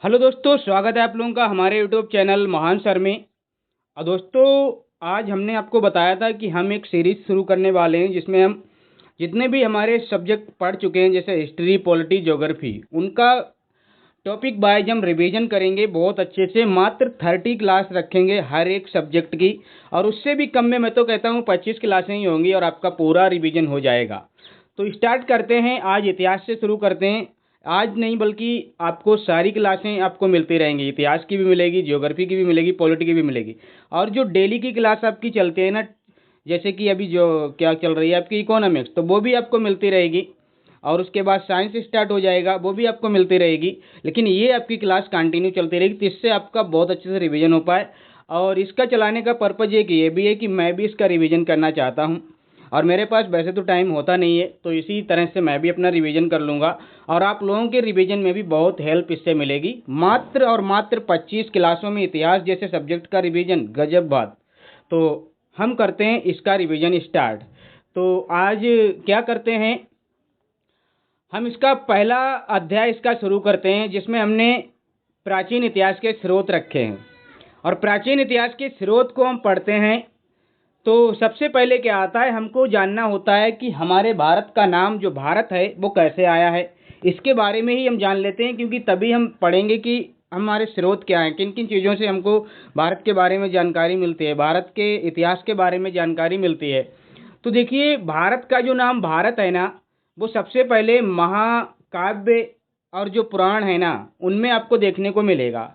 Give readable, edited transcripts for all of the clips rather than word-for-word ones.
Hello दोस्तों, स्वागत है आप लोगों का हमारे यूट्यूब चैनल महान सर में। और दोस्तों, आज हमने आपको बताया था कि हम एक सीरीज़ शुरू करने वाले हैं जिसमें हम जितने भी हमारे सब्जेक्ट पढ़ चुके हैं जैसे हिस्ट्री, पॉलिटी, ज्योग्राफी, उनका टॉपिक वाइज हम रिवीजन करेंगे बहुत अच्छे से। मात्र 30 क्लास रखेंगे हर एक सब्जेक्ट की, और उससे भी कम में मैं तो कहता हूँ 25 क्लासें ही होंगी और आपका पूरा रिवीजन हो जाएगा। तो स्टार्ट करते हैं, आज इतिहास से शुरू करते हैं। आज नहीं बल्कि आपको सारी क्लासें आपको मिलती रहेंगी, इतिहास की भी मिलेगी, ज्योग्राफी की भी मिलेगी, पॉलिटी की भी मिलेगी। और जो डेली की क्लास आपकी चलती है ना, जैसे कि अभी जो क्या चल रही है आपकी इकोनॉमिक्स, तो वो भी आपको मिलती रहेगी। और उसके बाद साइंस स्टार्ट हो जाएगा, वो भी आपको मिलती रहेगी। लेकिन ये आपकी क्लास कंटिन्यू चलती रहेगी, तो इससे आपका बहुत अच्छे से रिवीजन हो पाए। और इसका चलाने का पर्पज़ ये भी है कि मैं भी इसका रिवीजन करना चाहता हूँ, और मेरे पास वैसे तो टाइम होता नहीं है, तो इसी तरह से मैं भी अपना रिवीजन कर लूँगा। और आप लोगों के रिवीजन में भी बहुत हेल्प इससे मिलेगी। मात्र और मात्र 25 क्लासों में इतिहास जैसे सब्जेक्ट का रिवीजन, गजब बात। तो हम करते हैं इसका रिवीजन स्टार्ट। तो आज क्या करते हैं, हम इसका पहला अध्याय इसका शुरू करते हैं जिसमें हमने प्राचीन इतिहास के स्रोत रखे हैं। और प्राचीन इतिहास के स्रोत को हम पढ़ते हैं तो सबसे पहले क्या आता है, हमको जानना होता है कि हमारे भारत का नाम जो भारत है वो कैसे आया है। इसके बारे में ही हम जान लेते हैं, क्योंकि तभी हम पढ़ेंगे कि हमारे स्रोत क्या हैं, किन किन चीज़ों से हमको भारत के बारे में जानकारी मिलती है, भारत के इतिहास के बारे में जानकारी मिलती है। तो देखिए, भारत का जो नाम भारत है ना, वो सबसे पहले महाकाव्य और जो पुराण है ना, उनमें आपको देखने को मिलेगा।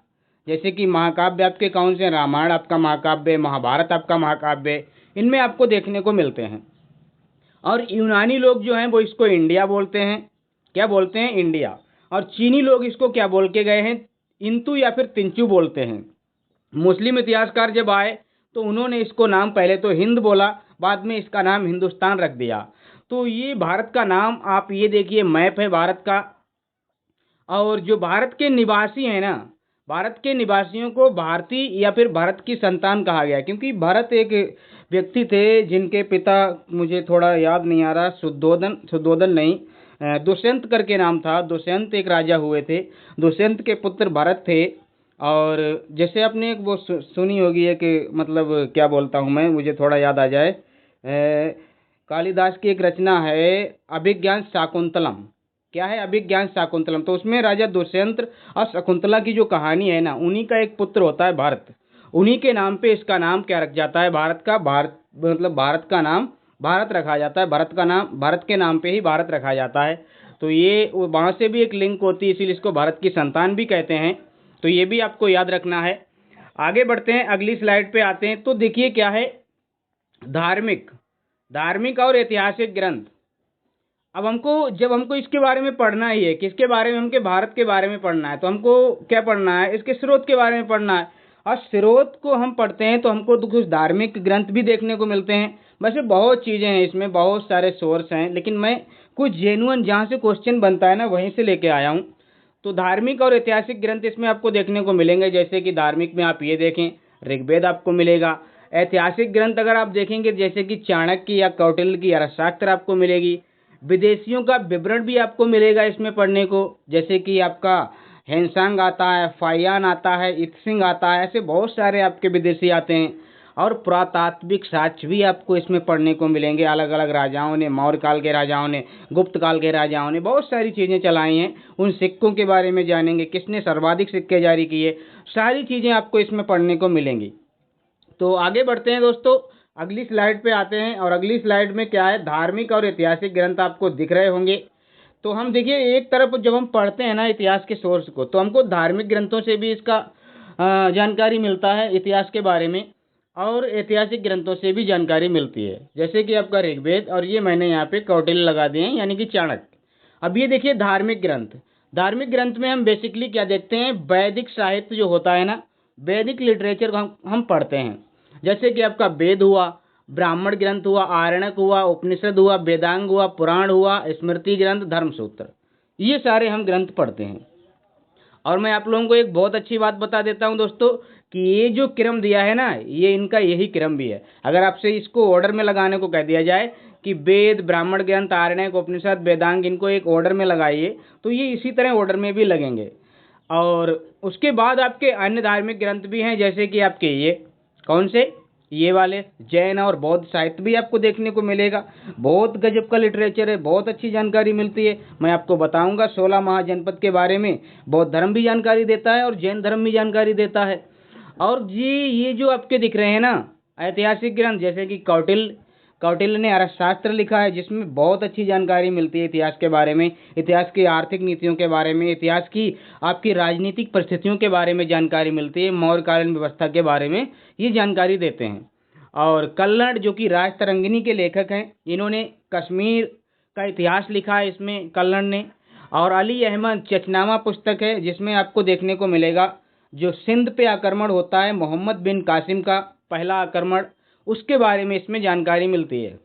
जैसे कि महाकाव्य आपके कौन से हैं? रामायण आपका महाकाव्य, महाभारत आपका महाकाव्य, इनमें आपको देखने को मिलते हैं। और यूनानी लोग जो हैं वो इसको इंडिया बोलते हैं। क्या बोलते हैं? इंडिया। और चीनी लोग इसको क्या बोल के गए हैं? इंतु या फिर तिंचु बोलते हैं। मुस्लिम इतिहासकार जब आए तो उन्होंने इसको नाम पहले तो हिंद बोला, बाद में इसका नाम हिंदुस्तान रख दिया। तो ये भारत का नाम, आप ये देखिए, मैप है भारत का। और जो भारत के निवासी हैं ना, भारत के निवासियों को भारतीय या फिर भारत की संतान कहा गया, क्योंकि भारत एक व्यक्ति थे जिनके पिता, मुझे थोड़ा याद नहीं आ रहा, शुद्धोधन नहीं, दुष्यंत करके नाम था। दुष्यंत एक राजा हुए थे, दुष्यंत के पुत्र भरत थे। और जैसे आपने एक वो सुनी होगी है कि मतलब क्या बोलता हूँ मैं, मुझे थोड़ा याद आ जाए, कालिदास की एक रचना है अभिज्ञान शाकुंतलम। क्या है? अभिज्ञान शाकुंतलम। तो उसमें राजा दुष्यंत और शकुंतला की जो कहानी है ना, उन्हीं का एक पुत्र होता है भारत। उन्हीं के नाम पे इसका नाम क्या रख जाता है, भारत का, भारत मतलब भारत का नाम भारत रखा जाता है। भारत का नाम, भारत के नाम पे ही भारत रखा जाता है। तो ये वहाँ से भी एक लिंक होती है, इसीलिए इसको भारत की संतान भी कहते हैं। तो ये भी आपको याद रखना है। आगे बढ़ते हैं, अगली स्लाइड पे आते हैं। तो देखिए क्या है, धार्मिक धार्मिक और ऐतिहासिक ग्रंथ। अब हमको इसके बारे में पढ़ना ही है, किसके बारे में? हमके भारत के बारे में पढ़ना है। तो हमको क्या पढ़ना है? इसके स्रोत के बारे में पढ़ना है। और स्रोत को हम पढ़ते हैं तो हमको तो कुछ धार्मिक ग्रंथ भी देखने को मिलते हैं। वैसे बहुत चीज़ें हैं इसमें, बहुत सारे सोर्स हैं, लेकिन मैं कुछ जेन्युइन जहाँ से क्वेश्चन बनता है ना, वहीं से लेके आया हूँ। तो धार्मिक और ऐतिहासिक ग्रंथ इसमें आपको देखने को मिलेंगे। जैसे कि धार्मिक में आप ये देखें, ऋग्वेद आपको मिलेगा। ऐतिहासिक ग्रंथ अगर आप देखेंगे, जैसे कि चाणक्य या कौटिल्य की अर्थशास्त्र आपको मिलेगी। विदेशियों का विवरण भी आपको मिलेगा इसमें पढ़ने को, जैसे कि आपका हेनसांग आता है, फाइयान आता है, इत्सिंग आता है, ऐसे बहुत सारे आपके विदेशी आते हैं। और पुरातात्विक साक्ष्य भी आपको इसमें पढ़ने को मिलेंगे। अलग अलग राजाओं ने, मौर्य काल के राजाओं ने, गुप्त काल के राजाओं ने बहुत सारी चीज़ें चलाई हैं। उन सिक्कों के बारे में जानेंगे, किसने सर्वाधिक सिक्के जारी किए, सारी चीज़ें आपको इसमें पढ़ने को मिलेंगी। तो आगे बढ़ते हैं दोस्तों, अगली स्लाइड पे आते हैं। और अगली स्लाइड में क्या है, धार्मिक और ऐतिहासिक ग्रंथ आपको दिख रहे होंगे। तो हम देखिए, एक तरफ जब हम पढ़ते हैं ना इतिहास के सोर्स को, तो हमको धार्मिक ग्रंथों से भी इसका जानकारी मिलता है इतिहास के बारे में, और ऐतिहासिक ग्रंथों से भी जानकारी मिलती है। जैसे कि आपका ऋग्वेद, और ये मैंने यहाँ पे कौटिल्य लगा दिए हैं, यानी कि चाणक्य। अब ये देखिए धार्मिक ग्रंथ। धार्मिक ग्रंथ में हम बेसिकली क्या देखते हैं, वैदिक साहित्य जो होता है ना, वैदिक लिटरेचर को हम पढ़ते हैं। जैसे कि आपका वेद हुआ, ब्राह्मण ग्रंथ हुआ, आरण्यक हुआ, उपनिषद हुआ, वेदांग हुआ, पुराण हुआ, स्मृति ग्रंथ, धर्मसूत्र, ये सारे हम ग्रंथ पढ़ते हैं। और मैं आप लोगों को एक बहुत अच्छी बात बता देता हूं दोस्तों, कि ये जो क्रम दिया है ना, ये इनका यही क्रम भी है। अगर आपसे इसको ऑर्डर में लगाने को कह दिया जाए कि वेद, ब्राह्मण ग्रंथ, आरण्यक, उपनिषद, वेदांग, इनको एक ऑर्डर में लगाइए, तो ये इसी तरह ऑर्डर में भी लगेंगे। और उसके बाद आपके अन्य धार्मिक ग्रंथ भी हैं, जैसे कि आपके ये कौन से, ये वाले जैन और बौद्ध साहित्य भी आपको देखने को मिलेगा। बहुत गजब का लिटरेचर है, बहुत अच्छी जानकारी मिलती है। मैं आपको बताऊंगा 16 महाजनपद के बारे में। बौद्ध धर्म भी जानकारी देता है और जैन धर्म भी जानकारी देता है। और जी ये जो आपके दिख रहे हैं ना ऐतिहासिक ग्रंथ, जैसे कि कौटिल्य ने अर्थशास्त्र लिखा है, जिसमें बहुत अच्छी जानकारी मिलती है इतिहास के बारे में, इतिहास की आर्थिक नीतियों के बारे में, इतिहास की आपकी राजनीतिक परिस्थितियों के बारे में जानकारी मिलती है, मौर्यकालीन व्यवस्था के बारे में ये जानकारी देते हैं। और कल्लड़ जो कि राजतरंगिणी के लेखक हैं, इन्होंने कश्मीर का इतिहास लिखा है इसमें कल्लड़ ने। और अली अहमद चचनामा पुस्तक है, जिसमें आपको देखने को मिलेगा जो सिंध पे आक्रमण होता है, मोहम्मद बिन कासिम का पहला आक्रमण, उसके बारे में इसमें जानकारी मिलती है।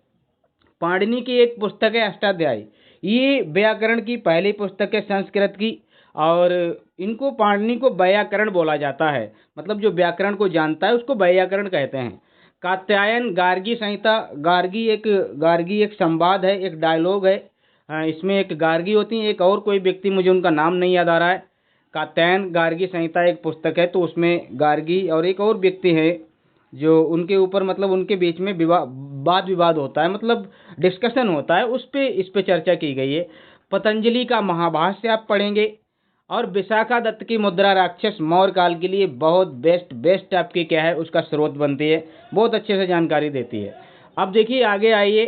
पाणिनि की एक पुस्तक है अष्टाध्यायी, ये व्याकरण की पहली पुस्तक है संस्कृत की। और इनको पाणिनि को व्याकरण बोला जाता है, मतलब जो व्याकरण को जानता है उसको व्याकरण कहते हैं। कात्यायन गार्गी संहिता, गार्गी एक संवाद है, एक डायलॉग है। इसमें एक गार्गी होती है, एक और कोई व्यक्ति, मुझे उनका नाम नहीं याद आ रहा है। कात्यायन गार्गी संहिता एक पुस्तक है, तो उसमें गार्गी और एक और व्यक्ति है जो उनके ऊपर मतलब उनके बीच में वाद विवाद होता है, मतलब डिस्कशन होता है, इस पे चर्चा की गई है। पतंजलि का महाभाष्य आप पढ़ेंगे। और विशाखा दत्त की मुद्रा राक्षस मौर्य काल के लिए बहुत बेस्ट आपकी क्या है उसका स्रोत बनती है, बहुत अच्छे से जानकारी देती है। अब देखिए आगे आइए,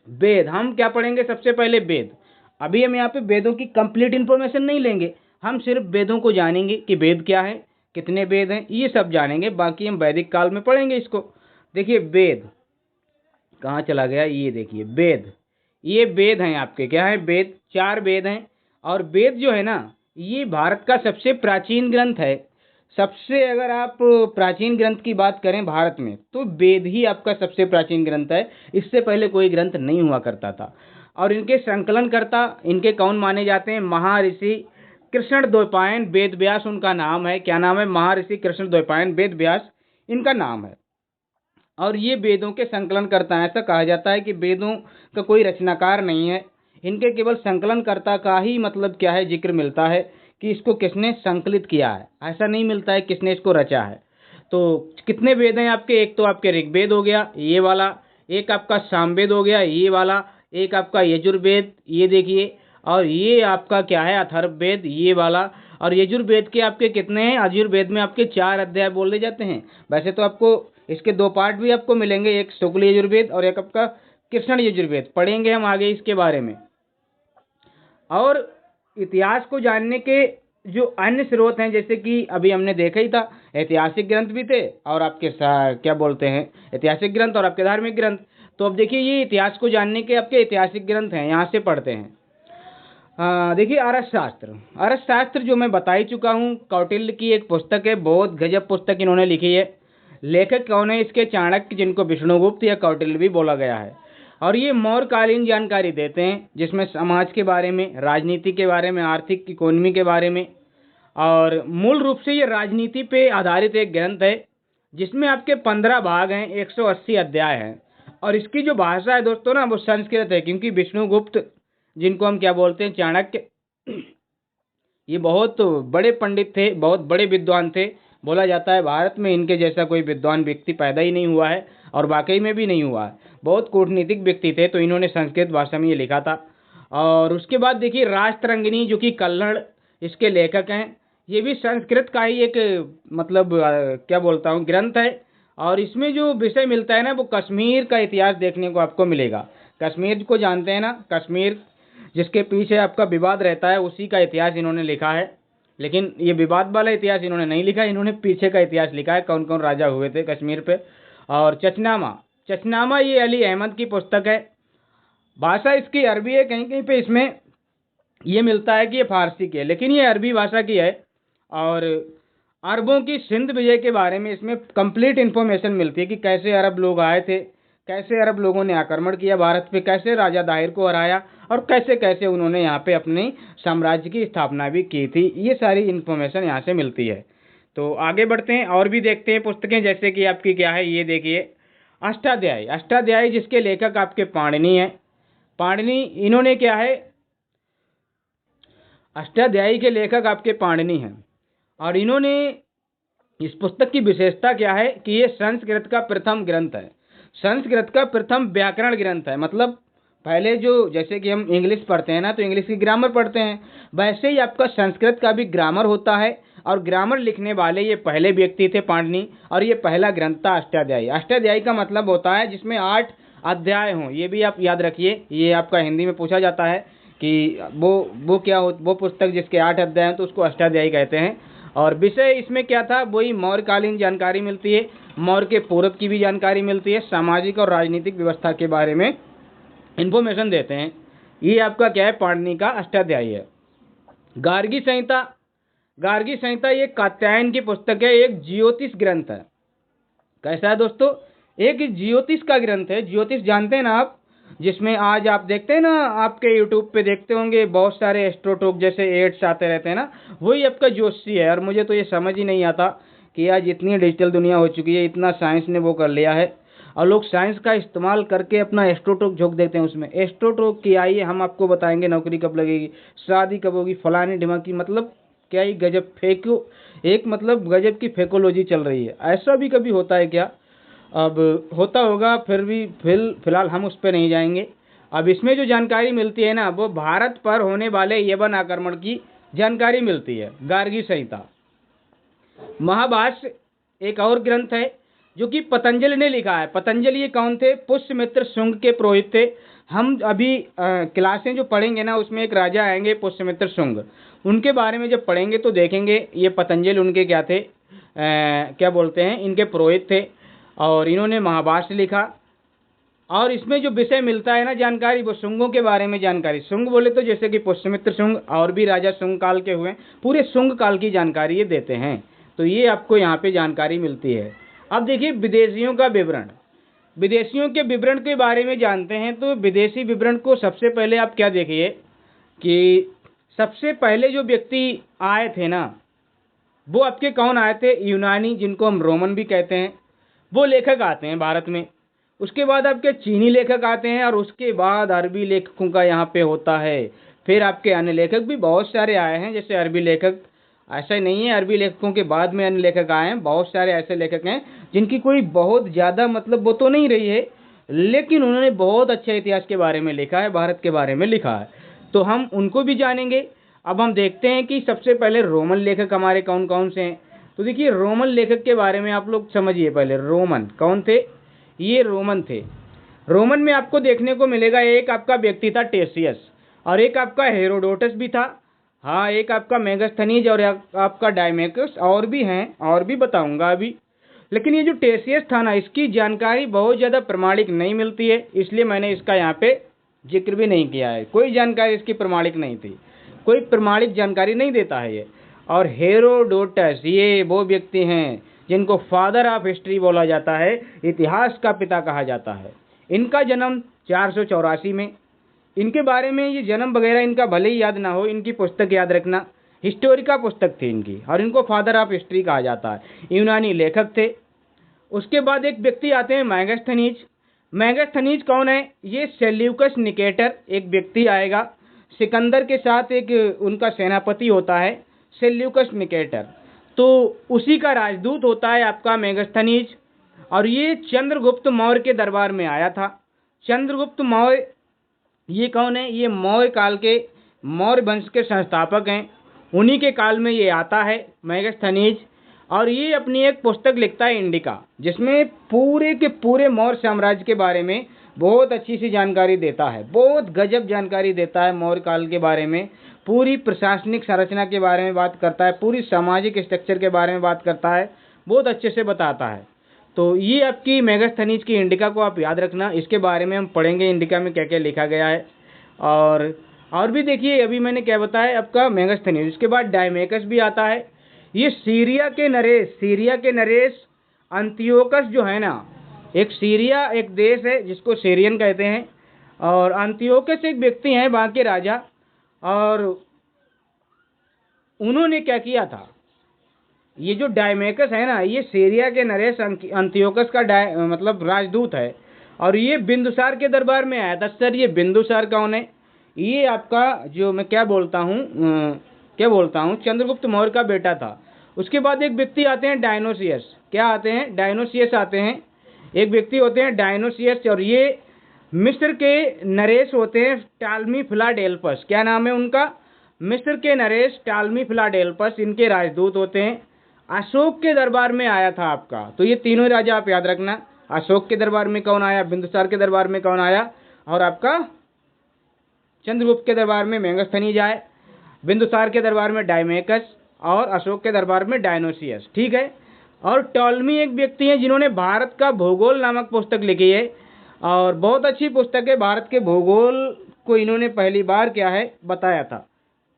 वेद हम क्या पढ़ेंगे, सबसे पहले वेद। अभी हम यहाँ पे वेदों की कंप्लीट इन्फॉर्मेशन नहीं लेंगे, हम सिर्फ वेदों को जानेंगे कि वेद क्या है, कितने वेद हैं, ये सब जानेंगे, बाकी हम वैदिक काल में पढ़ेंगे इसको। देखिए वेद कहाँ चला गया, ये देखिए वेद, ये वेद हैं आपके, क्या है वेद, 4 वेद हैं। और वेद जो है ना ये भारत का सबसे प्राचीन ग्रंथ है। सबसे अगर आप प्राचीन ग्रंथ की बात करें भारत में तो वेद ही आपका सबसे प्राचीन ग्रंथ है, इससे पहले कोई ग्रंथ नहीं हुआ करता था। और इनके संकलनकर्ता इनके कौन माने जाते हैं, महर्षि कृष्ण द्वैपायन वेद व्यास उनका नाम है। क्या नाम है, महर्षि कृष्ण द्वैपायन वेद व्यास इनका नाम है। और ये वेदों के संकलन करता है, ऐसा कहा जाता है कि वेदों का कोई रचनाकार नहीं है, इनके केवल संकलनकर्ता का ही मतलब क्या है जिक्र मिलता है कि इसको किसने संकलित किया है, ऐसा नहीं मिलता है किसने इसको रचा है। तो कितने वेद हैं आपके, एक तो आपके ऋग्वेद हो गया ये वाला, एक आपका सामवेद हो गया ये वाला, एक आपका यजुर्वेद ये देखिए, और ये आपका क्या है अथर्ववेद ये वाला। और यजुर्वेद के आपके कितने हैं, यजुर्वेद में आपके 4 अध्याय बोले जाते हैं। वैसे तो आपको इसके 2 पार्ट भी आपको मिलेंगे, एक शुक्ल यजुर्वेद और एक आपका कृष्ण यजुर्वेद, पढ़ेंगे हम आगे इसके बारे में। और इतिहास को जानने के जो अन्य स्रोत हैं, जैसे कि अभी हमने देखा ही था, ऐतिहासिक ग्रंथ भी थे और आपके क्या बोलते हैं ऐतिहासिक ग्रंथ और आपके धार्मिक ग्रंथ। तो अब देखिए ये इतिहास को जानने के आपके ऐतिहासिक ग्रंथ हैं, यहाँ से पढ़ते हैं। देखिए अर्थशास्त्र जो मैं बता ही चुका हूँ, कौटिल्य की एक पुस्तक है, बहुत गजब पुस्तक इन्होंने लिखी है। लेखक कौन है इसके, चाणक्य, जिनको विष्णुगुप्त या कौटिल्य भी बोला गया है। और ये मौर्यकालीन जानकारी देते हैं, जिसमें समाज के बारे में, राजनीति के बारे में, आर्थिक इकोनॉमी के बारे में। और मूल रूप से ये राजनीति पे आधारित एक ग्रंथ है, जिसमें आपके 15 भाग हैं, 180 अध्याय हैं। और इसकी जो भाषा है दोस्तों ना वो संस्कृत है, क्योंकि विष्णुगुप्त जिनको हम क्या बोलते हैं चाणक्य, ये बहुत बड़े पंडित थे, बहुत बड़े विद्वान थे। बोला जाता है भारत में इनके जैसा कोई विद्वान व्यक्ति पैदा ही नहीं हुआ है, और वाकई में भी नहीं हुआ है। बहुत कूटनीतिक व्यक्ति थे, तो इन्होंने संस्कृत भाषा में ये लिखा था। और उसके बाद देखिए राजतरंगिणी जो कि कल्हड़ इसके लेखक हैं, ये भी संस्कृत का ही एक मतलब क्या बोलता हूँ ग्रंथ है। और इसमें जो विषय मिलता है ना वो कश्मीर का इतिहास देखने को आपको मिलेगा। कश्मीर को जानते हैं ना, कश्मीर जिसके पीछे आपका विवाद रहता है, उसी का इतिहास इन्होंने लिखा है। लेकिन ये विवाद वाला इतिहास इन्होंने नहीं लिखा, इन्होंने पीछे का इतिहास लिखा है, कौन कौन राजा हुए थे कश्मीर पे। और चचनामा ये अली अहमद की पुस्तक है। भाषा इसकी अरबी है, कहीं कहीं पे इसमें ये मिलता है कि ये फारसी की है, लेकिन ये अरबी भाषा की है। और अरबों की सिंध विजय के बारे में इसमें कंप्लीट इन्फॉर्मेशन मिलती है कि कैसे अरब लोग आए थे, कैसे अरब लोगों ने आक्रमण किया भारत पे, कैसे राजा दाहिर को हराया, और कैसे कैसे उन्होंने यहाँ पे अपनी साम्राज्य की स्थापना भी की थी। ये सारी इन्फॉर्मेशन यहाँ से मिलती है। तो आगे बढ़ते हैं और भी देखते हैं पुस्तकें, जैसे कि आपकी क्या है, ये देखिए अष्टाध्यायी जिसके लेखक आपके पाणिनि हैं। पाणिनि इन्होंने क्या है अष्टाध्यायी के लेखक आपके पाणिनि हैं और इन्होंने इस पुस्तक की विशेषता क्या है कि ये संस्कृत का प्रथम ग्रंथ है, संस्कृत का प्रथम व्याकरण ग्रंथ है। मतलब पहले जो जैसे कि हम इंग्लिश पढ़ते हैं ना, तो इंग्लिश की ग्रामर पढ़ते हैं, वैसे ही आपका संस्कृत का भी ग्रामर होता है। और ग्रामर लिखने वाले ये पहले व्यक्ति थे पाणिनि, और ये पहला ग्रंथ था अष्टाध्यायी। अष्टाध्यायी का मतलब होता है जिसमें 8 अध्याय हों। ये भी आप याद रखिए, ये आपका हिंदी में पूछा जाता है कि वो क्या हो, वो पुस्तक जिसके 8 अध्याय हैं तो उसको अष्टाध्यायी कहते हैं। और विषय इसमें क्या था, वही मौर्यकालीन जानकारी मिलती है, मौर्य के पूर्व की भी जानकारी मिलती है, सामाजिक और राजनीतिक व्यवस्था के बारे में इंफॉर्मेशन देते हैं। ये आपका क्या है, पाणिनि का अष्टाध्यायी है। गार्गी संहिता, गार्गी संहिता ये कात्यायन की पुस्तक है, एक ज्योतिष ग्रंथ है। कैसा है दोस्तों, एक ज्योतिष का ग्रंथ है। ज्योतिष जानते हैं ना आप, जिसमें आज आप देखते हैं ना, आपके यूट्यूब पे देखते होंगे बहुत सारे एस्ट्रोटॉक जैसे एड्स आते रहते हैं ना, वही आपका ज्योतिषी है। और मुझे तो ये समझ ही नहीं आता कि आज इतनी डिजिटल दुनिया हो चुकी है, इतना साइंस ने वो कर लिया है, और लोग साइंस का इस्तेमाल करके अपना एस्ट्रोटॉक झोंक देते हैं उसमें। एस्ट्रोटॉक की आइए हम आपको बताएंगे, नौकरी कब लगेगी, शादी कब होगी, फलानी ढिमाकी, मतलब क्या ही गजब फेको, एक मतलब गजब की फेकोलॉजी चल रही है। ऐसा भी कभी होता है क्या? अब होता होगा, फिर भी फिलहाल हम उस पर नहीं जाएंगे। अब इसमें जो जानकारी मिलती है ना, वो भारत पर होने वाले यवन आक्रमण की जानकारी मिलती है। गार्गी संहिता। महाभाष्य एक और ग्रंथ है जो कि पतंजलि ने लिखा है। पतंजलि ये कौन थे? पुष्यमित्र शुंग के पुरोहित थे। हम अभी क्लासें जो पढ़ेंगे ना, उसमें एक राजा आएंगे पुष्यमित्र शुंग, उनके बारे में जब पढ़ेंगे तो देखेंगे ये पतंजलि उनके क्या थे, क्या बोलते हैं, इनके पुरोहित थे। और इन्होंने महाभाष्य लिखा। और इसमें जो विषय मिलता है ना जानकारी, वो शुंगों के बारे में जानकारी। शुंग बोले तो जैसे कि पुष्यमित्र शुंग, और भी राजा शुंग काल के हुए, पूरे शुंग काल की जानकारी ये देते हैं। तो ये आपको यहाँ पे जानकारी मिलती है। अब देखिए विदेशियों का विवरण, विदेशियों के विवरण के बारे में जानते हैं। तो विदेशी विवरण को सबसे पहले आप क्या देखिए कि सबसे पहले जो व्यक्ति आए थे ना, वो आपके कौन आए थे? यूनानी, जिनको हम रोमन भी कहते हैं, वो लेखक आते हैं भारत में। उसके बाद आपके चीनी लेखक आते हैं, और उसके बाद अरबी लेखकों का यहाँ पे होता है। फिर आपके अन्य लेखक भी बहुत सारे आए हैं, जैसे अरबी लेखक। ऐसा नहीं है अरबी लेखकों के बाद में अन्य लेखक आए हैं, बहुत सारे ऐसे लेखक हैं जिनकी कोई बहुत ज़्यादा मतलब वो तो नहीं रही है, लेकिन उन्होंने बहुत अच्छे इतिहास के बारे में लिखा है, भारत के बारे में लिखा है। तो हम उनको भी जानेंगे। अब हम देखते हैं कि सबसे पहले रोमन लेखक हमारे कौन कौन से हैं। तो देखिए रोमन लेखक के बारे में आप लोग समझिए। पहले रोमन कौन थे? ये रोमन थे। रोमन में आपको देखने को मिलेगा, एक आपका व्यक्ति था टेसियस, और एक आपका हेरोडोटस भी था, हाँ, एक आपका मेगास्थनीज, और आपका डायमेकस, और भी हैं, और भी बताऊंगा अभी। लेकिन ये जो टेसियस था ना, इसकी जानकारी बहुत ज़्यादा प्रमाणिक नहीं मिलती है, इसलिए मैंने इसका यहाँ पे जिक्र भी नहीं किया है। कोई जानकारी इसकी प्रमाणिक नहीं थी, कोई प्रमाणिक जानकारी नहीं देता है ये। और हेरोडोटस ये वो व्यक्ति हैं जिनको फादर ऑफ हिस्ट्री बोला जाता है, इतिहास का पिता कहा जाता है। इनका जन्म 484 में। इनके बारे में ये जन्म वगैरह इनका भले ही याद ना हो, इनकी पुस्तक याद रखना, हिस्टोरिका पुस्तक थी इनकी, और इनको फादर ऑफ हिस्ट्री कहा जाता है। यूनानी लेखक थे। उसके बाद एक व्यक्ति आते हैं मैगस्थनीज। मैगस्थनीज कौन है? ये सेल्यूकस निकेटर एक व्यक्ति आएगा, सिकंदर के साथ एक उनका सेनापति होता है सेल्यूकस निकेटर, तो उसी का राजदूत होता है आपका मेगास्थनीज। और ये चंद्रगुप्त मौर्य के दरबार में आया था। चंद्रगुप्त मौर्य ये कौन है? ये मौर्य काल के, मौर्य वंश के संस्थापक हैं। उन्हीं के काल में ये आता है मेगास्थनीज। और ये अपनी एक पुस्तक लिखता है इंडिका, जिसमें पूरे के पूरे मौर्य साम्राज्य के बारे में बहुत अच्छी सी जानकारी देता है, बहुत गजब जानकारी देता है मौर्य काल के बारे में। पूरी प्रशासनिक संरचना के बारे में बात करता है, पूरी सामाजिक स्ट्रक्चर के बारे में बात करता है, बहुत अच्छे से बताता है। तो ये आपकी मेगास्थनीज की इंडिका को आप याद रखना, इसके बारे में हम पढ़ेंगे इंडिका में क्या क्या लिखा गया है। और भी देखिए, अभी मैंने क्या बताया आपका मेगास्थनीज। उसके बाद डायमेकस भी आता है। ये सीरिया के नरेश अंतियोकस जो है ना, एक सीरिया एक देश है जिसको सीरियन कहते हैं, और अंतियोकस एक व्यक्ति हैं वहाँ के राजा। और उन्होंने क्या किया था, ये जो डायमेकस है ना, ये सीरिया के नरेश अंतियोकस का मतलब राजदूत है, और ये बिंदुसार के दरबार में आया था। सर ये बिंदुसार कौन है? ये आपका जो मैं क्या बोलता हूँ चंद्रगुप्त मौर्य का बेटा था। उसके बाद एक व्यक्ति आते हैं डायनोसियस। क्या आते हैं? डायनोसियस आते हैं। एक व्यक्ति होते हैं डायनोसियस, और ये मिस्र के नरेश होते हैं टालमी फिलाडेल्फस। क्या नाम है उनका? मिस्र के नरेश टालमी फिलाडेल्फस इनके राजदूत होते हैं। अशोक के दरबार में आया था आपका। तो ये तीनों राजा आप याद रखना। अशोक के दरबार में कौन आया? बिंदुसार के दरबार में कौन आया? और आपका चंद्रगुप्त के दरबार में मेगस्थनीज आए, बिंदुसार के दरबार में डायमेकस, और अशोक के दरबार में डायनोसियस। ठीक है। और टॉलमी एक व्यक्ति हैं जिन्होंने भारत का भूगोल नामक पुस्तक लिखी है, और बहुत अच्छी पुस्तक है। भारत के भूगोल को इन्होंने पहली बार क्या है बताया था।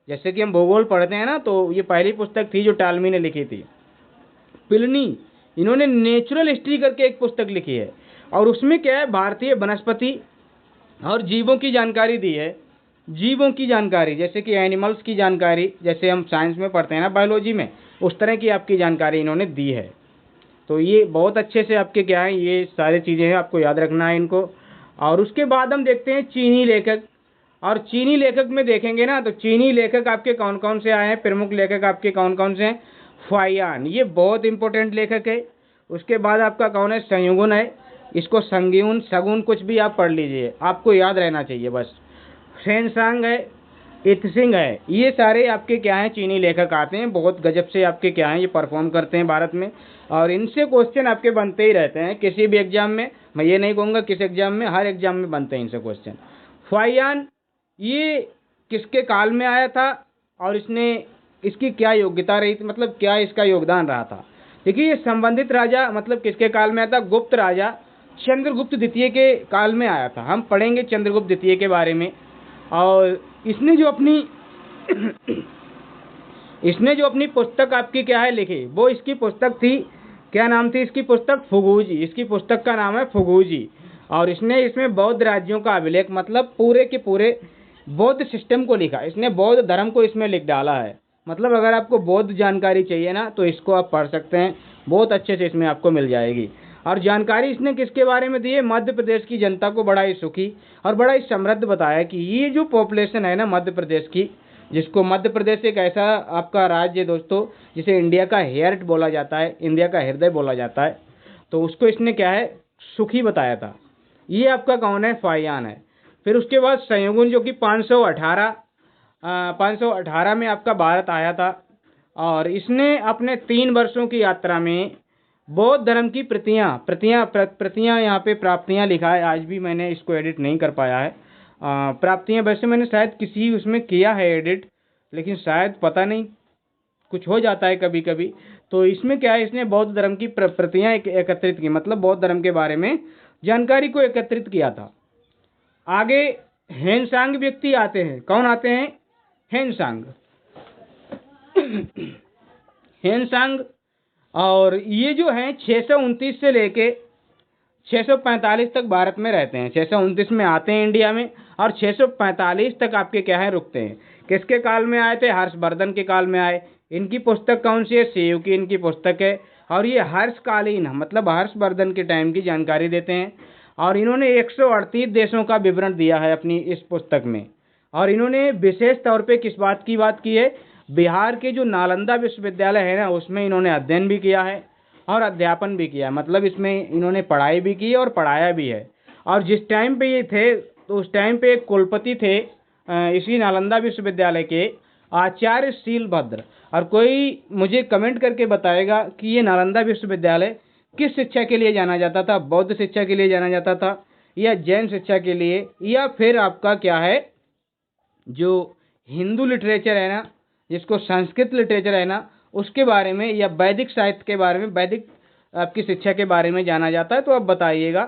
जैसे कि हम भूगोल पढ़ते हैं ना, तो ये पहली पुस्तक थी जो टॉलमी ने लिखी थी। प्लिनी, इन्होंने नेचुरल हिस्ट्री करके एक पुस्तक लिखी है, और उसमें क्या है भारतीय वनस्पति और जीवों की जानकारी दी है। जीवों की जानकारी जैसे कि एनिमल्स की जानकारी, जैसे हम साइंस में पढ़ते हैं ना बायोलॉजी में, उस तरह की आपकी जानकारी इन्होंने दी है। तो ये बहुत अच्छे से आपके क्या है, ये सारी चीज़ें हैं, आपको याद रखना है इनको। और उसके बाद हम देखते हैं चीनी लेखक। और चीनी लेखक में देखेंगे ना, तो चीनी लेखक आपके कौन कौन से आए हैं? प्रमुख लेखक आपके कौन कौन से हैं? फायान, ये बहुत इंपॉर्टेंट लेखक है। उसके बाद आपका कौन है? संयुगुन है। इसको संगीन सगुन कुछ भी आप पढ़ लीजिए, आपको याद रहना चाहिए बस। सेनसांग है, इत्सिंग है, ये सारे आपके क्या हैं? चीनी लेखक आते हैं। बहुत गजब से आपके क्या हैं, ये परफॉर्म करते हैं भारत में, और इनसे क्वेश्चन आपके बनते ही रहते हैं किसी भी एग्जाम में। मैं ये नहीं कहूँगा किस एग्जाम में, हर एग्जाम में बनते हैं इनसे क्वेश्चन। फायान, ये किसके काल में आया था और इसकी क्या योग्यता रही थी, मतलब क्या इसका योगदान रहा था? देखिए, ये संबंधित राजा मतलब किसके काल में आया था? गुप्त राजा चंद्रगुप्त द्वितीय के काल में आया था। हम पढ़ेंगे चंद्रगुप्त द्वितीय के बारे में। और इसने जो अपनी पुस्तक आपकी क्या है लिखी, वो इसकी पुस्तक थी, क्या नाम थी इसकी पुस्तक? फुगूजी। इसकी पुस्तक का नाम है फुगूजी। और इसने इसमें बौद्ध राज्यों का अभिलेख, मतलब पूरे के पूरे बौद्ध सिस्टम को लिखा। इसने बौद्ध धर्म को इसमें लिख डाला है। मतलब अगर आपको बौद्ध जानकारी चाहिए ना, तो इसको आप पढ़ सकते हैं, बहुत अच्छे से इसमें आपको मिल जाएगी। और जानकारी इसने किसके बारे में दी है? मध्य प्रदेश की जनता को बड़ा ही सुखी और बड़ा ही समृद्ध बताया कि ये जो पॉपुलेशन है ना मध्य प्रदेश की, जिसको मध्य प्रदेश एक ऐसा आपका राज्य है दोस्तों जिसे इंडिया का हेयर्ट बोला जाता है, इंडिया का हृदय बोला जाता है, तो उसको इसने क्या है सुखी बताया था। ये आपका कौन है? फायान है। फिर उसके बाद संयुगुन जो कि 518 में आपका भारत आया था, और इसने अपने 3 वर्षों की यात्रा में बौद्ध धर्म की प्रतियां यहाँ पे प्राप्तियां लिखा है। आज भी मैंने इसको एडिट नहीं कर पाया है। प्राप्तियां वैसे मैंने शायद किसी उसमें किया है एडिट, लेकिन शायद पता नहीं कुछ हो जाता है कभी कभी। तो इसमें क्या है, इसने बौद्ध धर्म की प्रतियां एकत्रित की, मतलब बौद्ध धर्म के बारे में जानकारी को एकत्रित किया था। आगे हेनसांग व्यक्ति आते हैं। कौन आते हैं? हेनसांग। हेनसांग, और ये जो हैं 629 से लेके 645 तक भारत में रहते हैं। 629 में आते हैं इंडिया में, और 645 तक आपके क्या है रुकते हैं। किसके काल में आए थे? हर्षवर्धन के काल में आए। इनकी पुस्तक कौन सी है? सेव की इनकी पुस्तक है। और ये हर्षकालीन मतलब हर्षवर्धन के टाइम की जानकारी देते हैं। और इन्होंने 138 देशों का विवरण दिया है अपनी इस पुस्तक में। और इन्होंने विशेष तौर पे किस बात की है? बिहार के जो नालंदा विश्वविद्यालय है ना, उसमें इन्होंने अध्ययन भी किया है और अध्यापन भी किया। मतलब इसमें इन्होंने पढ़ाई भी की और पढ़ाया भी है। और जिस टाइम पे ये थे, तो उस टाइम पे एक कुलपति थे इसी नालंदा विश्वविद्यालय के, आचार्य शीलभद्र। और कोई मुझे कमेंट करके बताएगा कि ये नालंदा विश्वविद्यालय किस शिक्षा के लिए जाना जाता था? बौद्ध शिक्षा के लिए जाना जाता था, या जैन शिक्षा के लिए, या फिर आपका क्या है जो हिंदू लिटरेचर है ना, जिसको संस्कृत लिटरेचर है ना, उसके बारे में, या वैदिक साहित्य के बारे में, वैदिक आपकी शिक्षा के बारे में जाना जाता है? तो आप बताइएगा,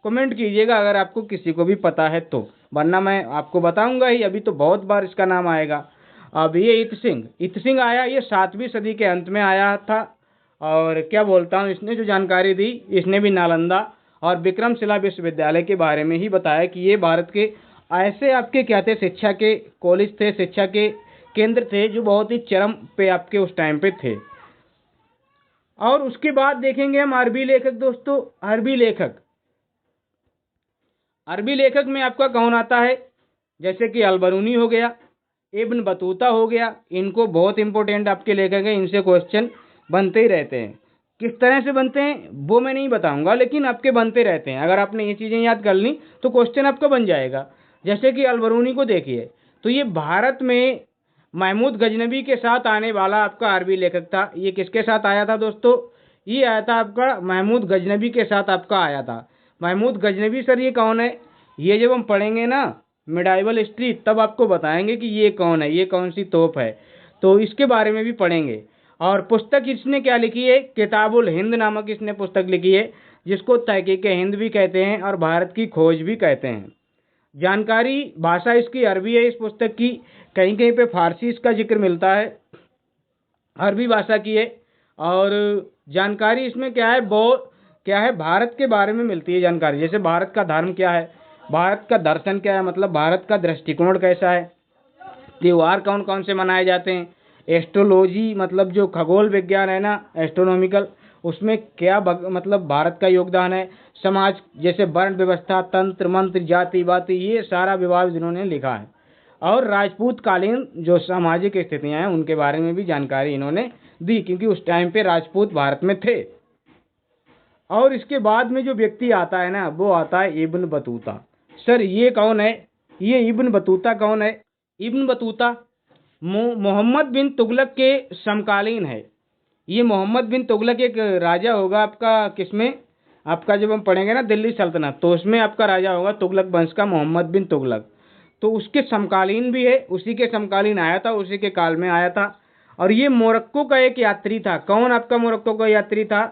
कमेंट कीजिएगा अगर आपको किसी को भी पता है तो, वरना मैं आपको बताऊंगा ही। अभी तो बहुत बार इसका नाम आएगा। अब ये इत्सिंग आया, ये 7वीं सदी के अंत में आया था। और क्या बोलता हूँ, इसने जो जानकारी दी, इसने भी नालंदा और विक्रमशिला विश्वविद्यालय के बारे में ही बताया कि ये भारत के ऐसे आपके क्या थे, शिक्षा के कॉलेज थे, शिक्षा के केंद्र थे, जो बहुत ही चरम पे आपके उस टाइम पे थे। और उसके बाद देखेंगे हम अरबी लेखक दोस्तों। अरबी लेखक में आपका कौन आता है? जैसे कि अलबरूनी हो गया, इब्न बतूता हो गया, इनको बहुत इंपॉर्टेंट आपके लेखक हैं, इनसे क्वेश्चन बनते ही रहते हैं। किस तरह से बनते हैं वो मैं नहीं बताऊंगा, लेकिन आपके बनते रहते हैं। अगर आपने ये चीज़ें याद कर ली तो क्वेश्चन आपका बन जाएगा। जैसे कि अलबरूनी को देखिए, तो ये भारत में महमूद गजनबी के साथ आने वाला आपका अरबी लेखक था। ये किसके साथ आया था दोस्तों? ये आया था आपका महमूद गजनबी के साथ आपका आया था। महमूद गजनबी सर ये कौन है? ये जब हम पढ़ेंगे ना मिडाइवल हिस्ट्री तब आपको बताएंगे कि ये कौन है, ये कौन सी तोप है, तो इसके बारे में भी पढ़ेंगे। और पुस्तक इसने क्या लिखी है? किताबुल हिंद नामक इसने पुस्तक लिखी है, जिसको तहकीक हिंद भी कहते हैं और भारत की खोज भी कहते हैं। जानकारी भाषा इसकी अरबी है इस पुस्तक की, कहीं कहीं पे फारसी इसका जिक्र मिलता है, अरबी भाषा की है। और जानकारी इसमें क्या है, वो क्या है, भारत के बारे में मिलती है जानकारी। जैसे भारत का धर्म क्या है, भारत का दर्शन क्या है, मतलब भारत का दृष्टिकोण कैसा है, त्योहार कौन कौन से मनाए जाते हैं, एस्ट्रोलॉजी मतलब जो खगोल विज्ञान है ना, एस्ट्रोनॉमिकल, उसमें क्या मतलब भारत का योगदान है, समाज जैसे वर्ण व्यवस्था, तंत्र मंत्र, जाति वाति, ये सारा विभाग इन्होंने लिखा है। और राजपूत कालीन जो सामाजिक स्थितियां हैं उनके बारे में भी जानकारी इन्होंने दी, क्योंकि उस टाइम पे राजपूत भारत में थे। और इसके बाद में जो व्यक्ति आता है ना, वो आता है इब्न बतूता। सर ये कौन है? ये इब्न बतूता कौन है? इब्न बतूता मोहम्मद बिन तुगलक के समकालीन है। ये मोहम्मद बिन तुगलक एक राजा होगा आपका, किसमें, आपका जब हम पढ़ेंगे ना दिल्ली सल्तनत, तो उसमें आपका राजा होगा तुगलक वंश का मोहम्मद बिन तुगलक। तो उसके समकालीन भी है, उसी के समकालीन आया था, उसी के काल में आया था। और ये मोरक्को का एक यात्री था। कौन आपका मोरक्को का यात्री था?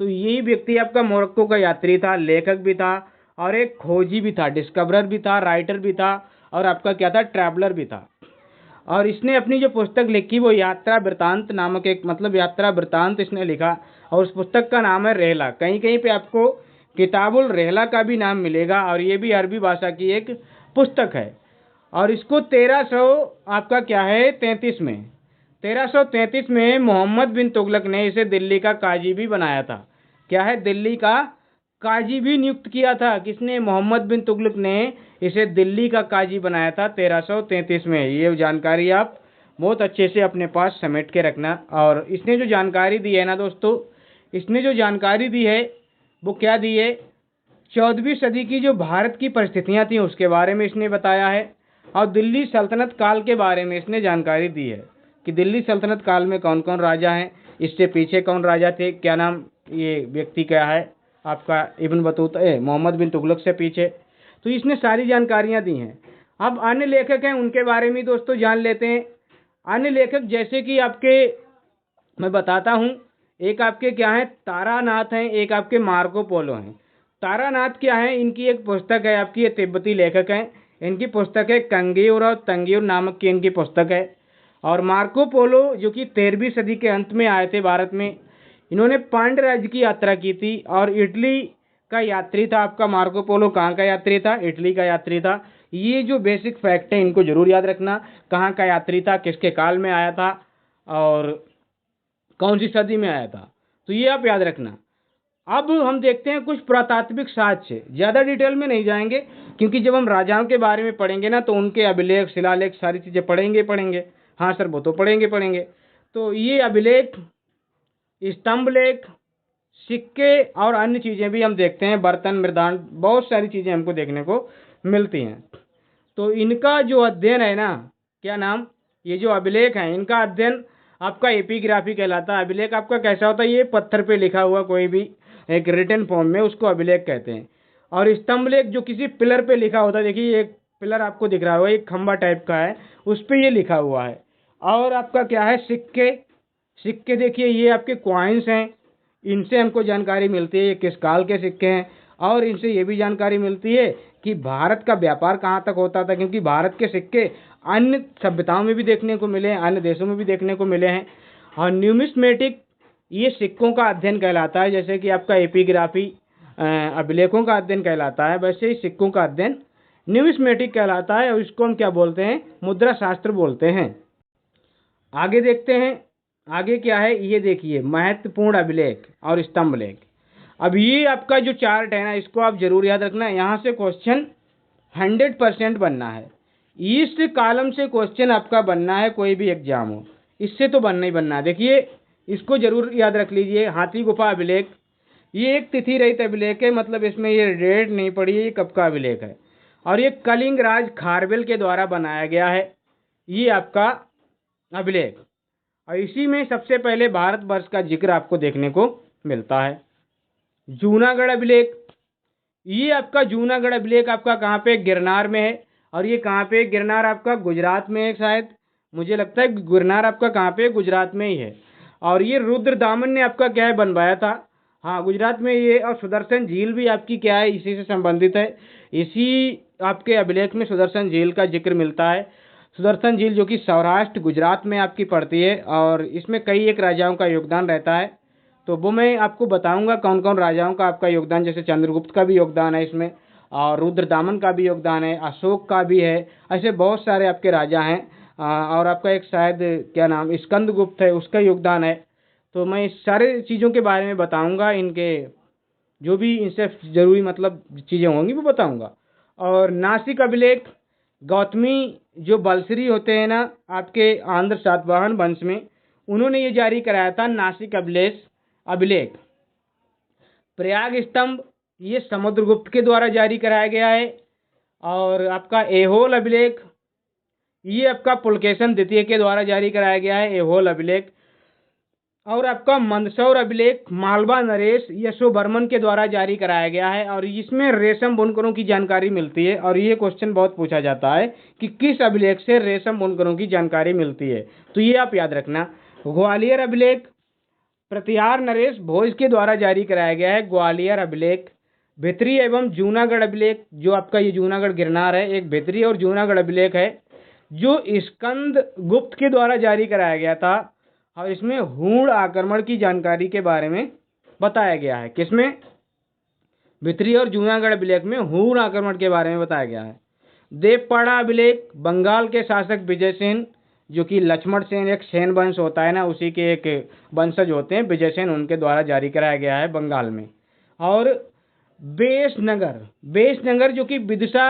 तो यही व्यक्ति आपका मोरक्को का यात्री था, लेखक भी था और एक खोजी भी था, डिस्कवरर भी था, राइटर भी था, और आपका क्या था, ट्रैवलर भी था। और इसने अपनी जो पुस्तक लिखी वो यात्रा वृतांत नामक एक, मतलब यात्रा वृतांत इसने लिखा, और उस पुस्तक का नाम है रहला। कहीं कहीं पे आपको किताबुल रहला का भी नाम मिलेगा, और ये भी अरबी भाषा की एक पुस्तक है। और इसको 1300 आपका क्या है 33 में 1333 में मोहम्मद बिन तुगलक ने इसे दिल्ली का काजी भी बनाया था। क्या है? दिल्ली का काजी भी नियुक्त किया था। किसने? मोहम्मद बिन तुगलक ने इसे दिल्ली का काजी बनाया था 1333 में। ये जानकारी आप बहुत अच्छे से अपने पास समेट के रखना। और इसने जो जानकारी दी है ना दोस्तों, इसने जो जानकारी दी है वो क्या दी है, 14वीं सदी की जो भारत की परिस्थितियां थी उसके बारे में इसने बताया है, और दिल्ली सल्तनत काल के बारे में इसने जानकारी दी है कि दिल्ली सल्तनत काल में कौन कौन राजा हैं, इससे पीछे कौन राजा थे, क्या नाम, ये व्यक्ति क्या है आपका इब्न बतूता, मोहम्मद बिन तुगलक से पीछे। तो इसने सारी जानकारियां दी हैं। अब अन्य लेखक हैं उनके बारे में दोस्तों जान लेते हैं। अन्य लेखक जैसे कि आपके मैं बताता हूँ, एक आपके क्या है तारानाथ हैं, एक आपके मार्को पोलो हैं। तारानाथ क्या है, इनकी एक पुस्तक है आपकी, ये तिब्बती लेखक हैं, इनकी पुस्तक है कंगीर और तंगीर नामक की इनकी पुस्तक है। और मार्को पोलो जो कि 13वीं सदी के अंत में आए थे भारत में, इन्होंने पांड्य राज्य की यात्रा की थी और इटली का यात्री था आपका मार्को पोलो। कहाँ का यात्री था? इटली का यात्री था। ये जो बेसिक फैक्ट है इनको जरूर याद रखना, कहाँ का यात्री था, किसके काल में आया था और कौन सी सदी में आया था, तो ये आप याद रखना। अब हम देखते हैं कुछ पुरातात्विक साक्ष्य, ज़्यादा डिटेल में नहीं जाएंगे क्योंकि जब हम राजाओं के बारे में पढ़ेंगे ना तो उनके अभिलेख शिलालेख सारी चीज़ें पढ़ेंगे। हाँ सर वो तो पढ़ेंगे। तो ये अभिलेख, स्तंभ लेख, सिक्के और अन्य चीज़ें भी हम देखते हैं, बर्तन मृदान, बहुत सारी चीज़ें हमको देखने को मिलती हैं। तो इनका जो अध्ययन है ना, क्या नाम, ये जो अभिलेख हैं इनका अध्ययन आपका एपिग्राफी कहलाता है। अभिलेख आपका कैसा होता है, ये पत्थर पे लिखा हुआ कोई भी एक रिटन फॉर्म में, उसको अभिलेख कहते हैं। और स्तंभ लेख जो किसी पिलर पे लिखा होता है, देखिए एक पिलर आपको दिख रहा होगा, एक खंबा टाइप का है, उस पर ये लिखा हुआ है। और आपका क्या है सिक्के देखिए ये आपके क्वाइंस हैं, इनसे हमको जानकारी मिलती है ये किस काल के सिक्के हैं। और इनसे ये भी जानकारी मिलती है कि भारत का व्यापार कहाँ तक होता था, क्योंकि भारत के सिक्के अन्य सभ्यताओं में भी देखने को मिले हैं, अन्य देशों में भी देखने को मिले हैं। और न्यूमिस्मेटिक ये सिक्कों का अध्ययन कहलाता है, जैसे कि आपका एपिग्राफी अभिलेखों का अध्ययन कहलाता है, वैसे ही सिक्कों का अध्ययन न्यूमिस्मेटिक कहलाता है, और इसको हम क्या बोलते हैं, मुद्रा शास्त्र बोलते हैं। आगे देखते हैं, आगे क्या है, ये देखिए महत्वपूर्ण अभिलेख और स्तंभ लेख। अब ये आपका जो चार्ट है ना, इसको आप जरूर याद रखना, यहाँ से क्वेश्चन 100% बनना है। इस कॉलम से क्वेश्चन आपका बनना है, कोई भी एग्जाम हो, इससे तो बनना ही बनना है। देखिए इसको जरूर याद रख लीजिए, हाथी गुफा अभिलेख, ये एक तिथि रहित अभिलेख है, मतलब इसमें ये डेट नहीं पड़ी है, ये कब का अभिलेख है। और ये कलिंग राज खारवेल के द्वारा बनाया गया है ये आपका अभिलेख। और इसी में सबसे पहले भारतवर्ष का जिक्र आपको देखने को मिलता है। जूनागढ़ अभिलेख, ये आपका जूनागढ़ अभिलेख आपका कहाँ पे, गिरनार में है। और ये कहाँ पे, गिरनार आपका गुजरात में है शायद, मुझे लगता है गिरनार आपका कहाँ पे, गुजरात में ही है। और ये रुद्रदामन ने आपका क्या है, बनवाया था, हाँ गुजरात में ये। और सुदर्शन झील भी आपकी क्या है, इसी से संबंधित है। इसी आपके अभिलेख में सुदर्शन झील का जिक्र मिलता है। सुदर्शन झील जो कि सौराष्ट्र गुजरात में आपकी पड़ती है, और इसमें कई एक राजाओं का योगदान रहता है। तो वो मैं आपको बताऊंगा कौन कौन राजाओं का आपका योगदान, जैसे चंद्रगुप्त का भी योगदान है इसमें, और रुद्रदामन का भी योगदान है, अशोक का भी है, ऐसे बहुत सारे आपके राजा हैं। और आपका एक शायद क्या नाम स्कंदगुप्त है, उसका योगदान है। तो मैं इस सारे चीज़ों के बारे में बताऊंगा, इनके जो भी इनसे जरूरी मतलब चीज़ें होंगी वो बताऊंगा। और नासिक अभिलेख, गौतमी जो बलश्री होते हैं ना आपके आंध्र सातवाहन वंश में, उन्होंने ये जारी कराया था नासिक अभिलेख। प्रयाग स्तंभ, ये समुद्रगुप्त के द्वारा जारी कराया गया है। और आपका एहोल अभिलेख, ये आपका पुलकेशन द्वितीय के द्वारा जारी कराया गया है एहोल अभिलेख। और आपका मंदसौर अभिलेख मालवा नरेश यशोवर्मन के द्वारा जारी कराया गया है। और इसमें रेशम बुनकरों की जानकारी मिलती है, और ये क्वेश्चन बहुत पूछा जाता है कि किस अभिलेख से रेशम बुनकरों की जानकारी मिलती है, तो ये आप याद रखना। ग्वालियर अभिलेख प्रतिहार नरेश भोज के द्वारा जारी कराया गया है ग्वालियर अभिलेख। भित्री एवं जूनागढ़ अभिलेख, जो आपका ये जूनागढ़ गिरनार है, एक भित्री और जूनागढ़ अभिलेख है जो स्कंद गुप्त के द्वारा जारी कराया गया था। और इसमें हूण आक्रमण की जानकारी के बारे में बताया गया है। किसमें, भित्री और जूनागढ़ अभिलेख में हूण आक्रमण के बारे में बताया गया है। देवपाड़ा अभिलेख, बंगाल के शासक विजय सेन, जो कि लक्ष्मण सेन एक सेन वंश होता है ना, उसी के एक वंशज होते हैं विजय सेन, उनके द्वारा जारी कराया गया है बंगाल में। और बेसनगर जो कि विदिशा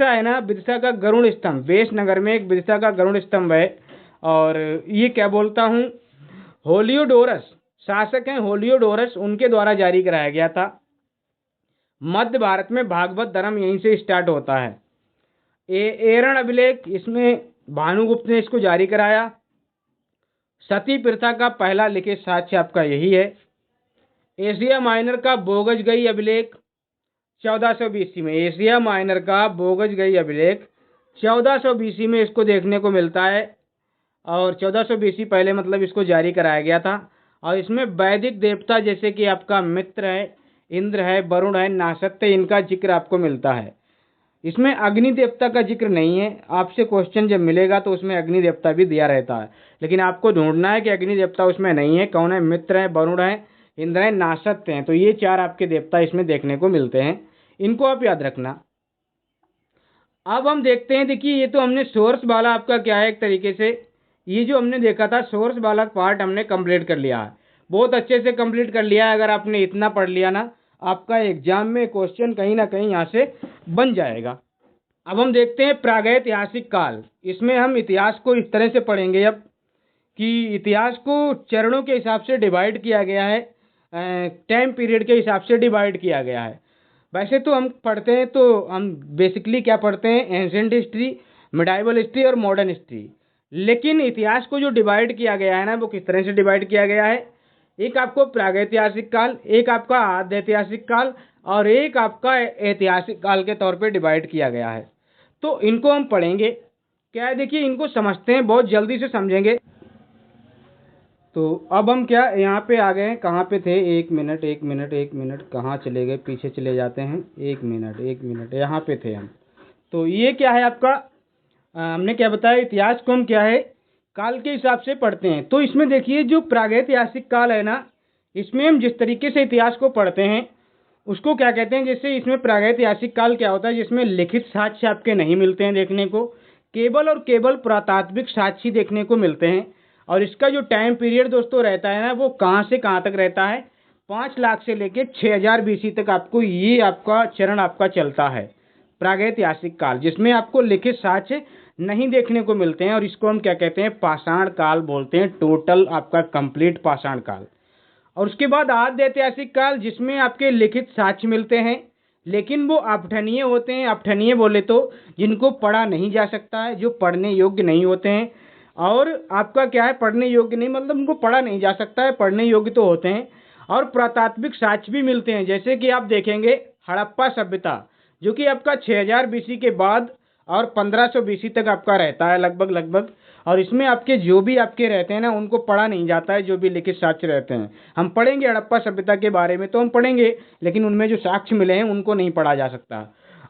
है ना, विदिशा का गरुड़ स्तंभ, बेसनगर में एक विदिशा का गरुड़ स्तंभ है। और ये क्या बोलता हूँ, होलियोडोरस शासक हैं होलियोडोरस, उनके द्वारा जारी कराया गया था। मध्य भारत में भागवत धर्म यहीं से स्टार्ट होता है। एरण अभिलेख, इसमें भानुगुप्त ने इसको जारी कराया। सती प्रथा का पहला लिखित साक्ष्य आपका यही है। एशिया माइनर का बोगजगई अभिलेख 1400 BC में, एशिया माइनर का बोगजगई अभिलेख 1400 BC में इसको देखने को मिलता है। और 1400 BC पहले मतलब इसको जारी कराया गया था। और इसमें वैदिक देवता जैसे कि आपका मित्र है, इंद्र है, वरुण है, नासत्य, इनका जिक्र आपको मिलता है। इसमें अग्नि देवता का जिक्र नहीं है। आपसे क्वेश्चन जब मिलेगा तो उसमें अग्नि देवता भी दिया रहता है, लेकिन आपको ढूंढना है कि अग्नि देवता उसमें नहीं है। कौन है, मित्र है, वरुण है, इंद्र है, नासत्य हैं। तो ये चार आपके देवता इसमें देखने को मिलते हैं, इनको आप याद रखना। अब हम देखते हैं, देखिए ये तो हमने सोर्स वाला आपका क्या है, एक तरीके से ये जो हमने देखा था सोर्स वाला पार्ट हमने कंप्लीट कर लिया है, बहुत अच्छे से कंप्लीट कर लिया है। अगर आपने इतना पढ़ लिया ना, आपका एग्जाम में क्वेश्चन कहीं ना कहीं यहाँ से बन जाएगा। अब हम देखते हैं प्रागैतिहासिक काल। इसमें हम इतिहास को इस तरह से पढ़ेंगे अब कि इतिहास को चरणों के हिसाब से डिवाइड किया गया है, टाइम पीरियड के हिसाब से डिवाइड किया गया है। वैसे तो हम पढ़ते हैं तो हम बेसिकली क्या पढ़ते हैं, एंशिएंट हिस्ट्री, मिडाइवल हिस्ट्री और मॉडर्न हिस्ट्री। लेकिन इतिहास को जो डिवाइड किया गया है ना, वो किस तरह से डिवाइड किया गया है, एक आपको प्रागैतिहासिक काल, एक आपका आद्य ऐतिहासिक काल, और एक आपका ऐतिहासिक काल के तौर पे डिवाइड किया गया है। तो इनको हम पढ़ेंगे। क्या है, देखिए इनको समझते हैं, बहुत जल्दी से समझेंगे। तो अब हम क्या यहाँ पे आ गए हैं, कहाँ पे थे, एक मिनट कहाँ चले गए, पीछे चले जाते हैं, एक मिनट यहाँ पे थे हम। तो ये क्या है आपका, हमने क्या बताया, इतिहास को हम क्या है काल के हिसाब से पढ़ते हैं। तो इसमें देखिए जो प्रागैतिहासिक काल है ना, इसमें हम जिस तरीके से इतिहास को पढ़ते हैं उसको क्या कहते हैं, जैसे इसमें प्रागैतिहासिक काल क्या होता है, जिसमें लिखित साक्ष्य आपके नहीं मिलते हैं देखने को, केवल और केवल पुरातात्विक साक्ष्य देखने को मिलते हैं। और इसका जो टाइम पीरियड दोस्तों रहता है ना, वो कहाँ से कहाँ तक रहता है, 5 लाख से लेके 6000 BC तक आपको ये आपका चरण आपका चलता है। प्रागैतिहासिक काल, जिसमें आपको लिखित साक्ष्य नहीं देखने को मिलते हैं, और इसको हम क्या कहते हैं, पाषाण काल बोलते हैं। टोटल आपका कंप्लीट पाषाण काल। और उसके बाद आद्य ऐतिहासिक काल, जिसमें आपके लिखित साक्ष्य मिलते हैं, लेकिन वो अपठनीय होते हैं। अपठनीय बोले तो जिनको पढ़ा नहीं जा सकता है, जो पढ़ने योग्य नहीं होते हैं। और आपका क्या है, पढ़ने योग्य नहीं मतलब उनको पढ़ा नहीं जा सकता है, पढ़ने योग्य तो होते हैं। और पुरातात्विक साक्ष्य भी मिलते हैं, जैसे कि आप देखेंगे हड़प्पा सभ्यता, जो कि आपका 6000 बीसी के बाद और 1500 बीसी तक आपका रहता है लगभग। और इसमें आपके जो भी आपके रहते हैं ना, उनको पढ़ा नहीं जाता है, जो भी लिखित साक्ष्य रहते हैं। हम पढ़ेंगे हड़प्पा सभ्यता के बारे में तो हम पढ़ेंगे, लेकिन उनमें जो साक्ष्य मिले हैं उनको नहीं पढ़ा जा सकता।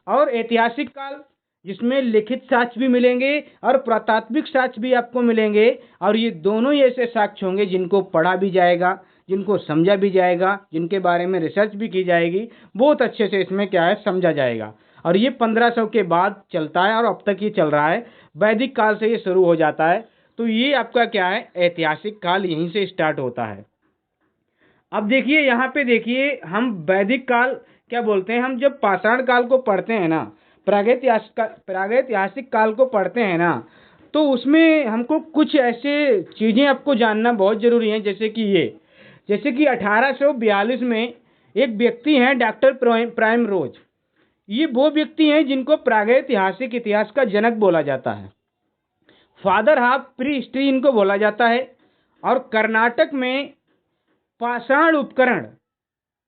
और ऐतिहासिक काल, जिसमें लिखित साक्ष्य भी मिलेंगे और पुरातात्विक साक्ष्य भी आपको मिलेंगे, और ये दोनों ही ऐसे साक्ष्य होंगे जिनको पढ़ा भी जाएगा, जिनको समझा भी जाएगा, जिनके बारे में रिसर्च भी की जाएगी, बहुत अच्छे से इसमें क्या है समझा जाएगा। और ये 1500 के बाद चलता है और अब तक ये चल रहा है। वैदिक काल से ये शुरू हो जाता है। तो ये आपका क्या है, ऐतिहासिक काल यहीं से स्टार्ट होता है। अब देखिए यहाँ पे देखिए, हम वैदिक काल क्या बोलते हैं, हम जब पाषाण काल को पढ़ते हैं ना, प्रागैतिहासिक काल को पढ़ते हैं ना, तो उसमें हमको कुछ ऐसे चीज़ें आपको जानना बहुत ज़रूरी है। जैसे कि 1842 में एक व्यक्ति हैं डॉक्टर प्राइमरोज। ये वो व्यक्ति हैं जिनको प्रागैतिहासिक इतिहास का जनक बोला जाता है। फादर हाफ प्री हिस्ट्री इनको बोला जाता है। और कर्नाटक में पाषाण उपकरण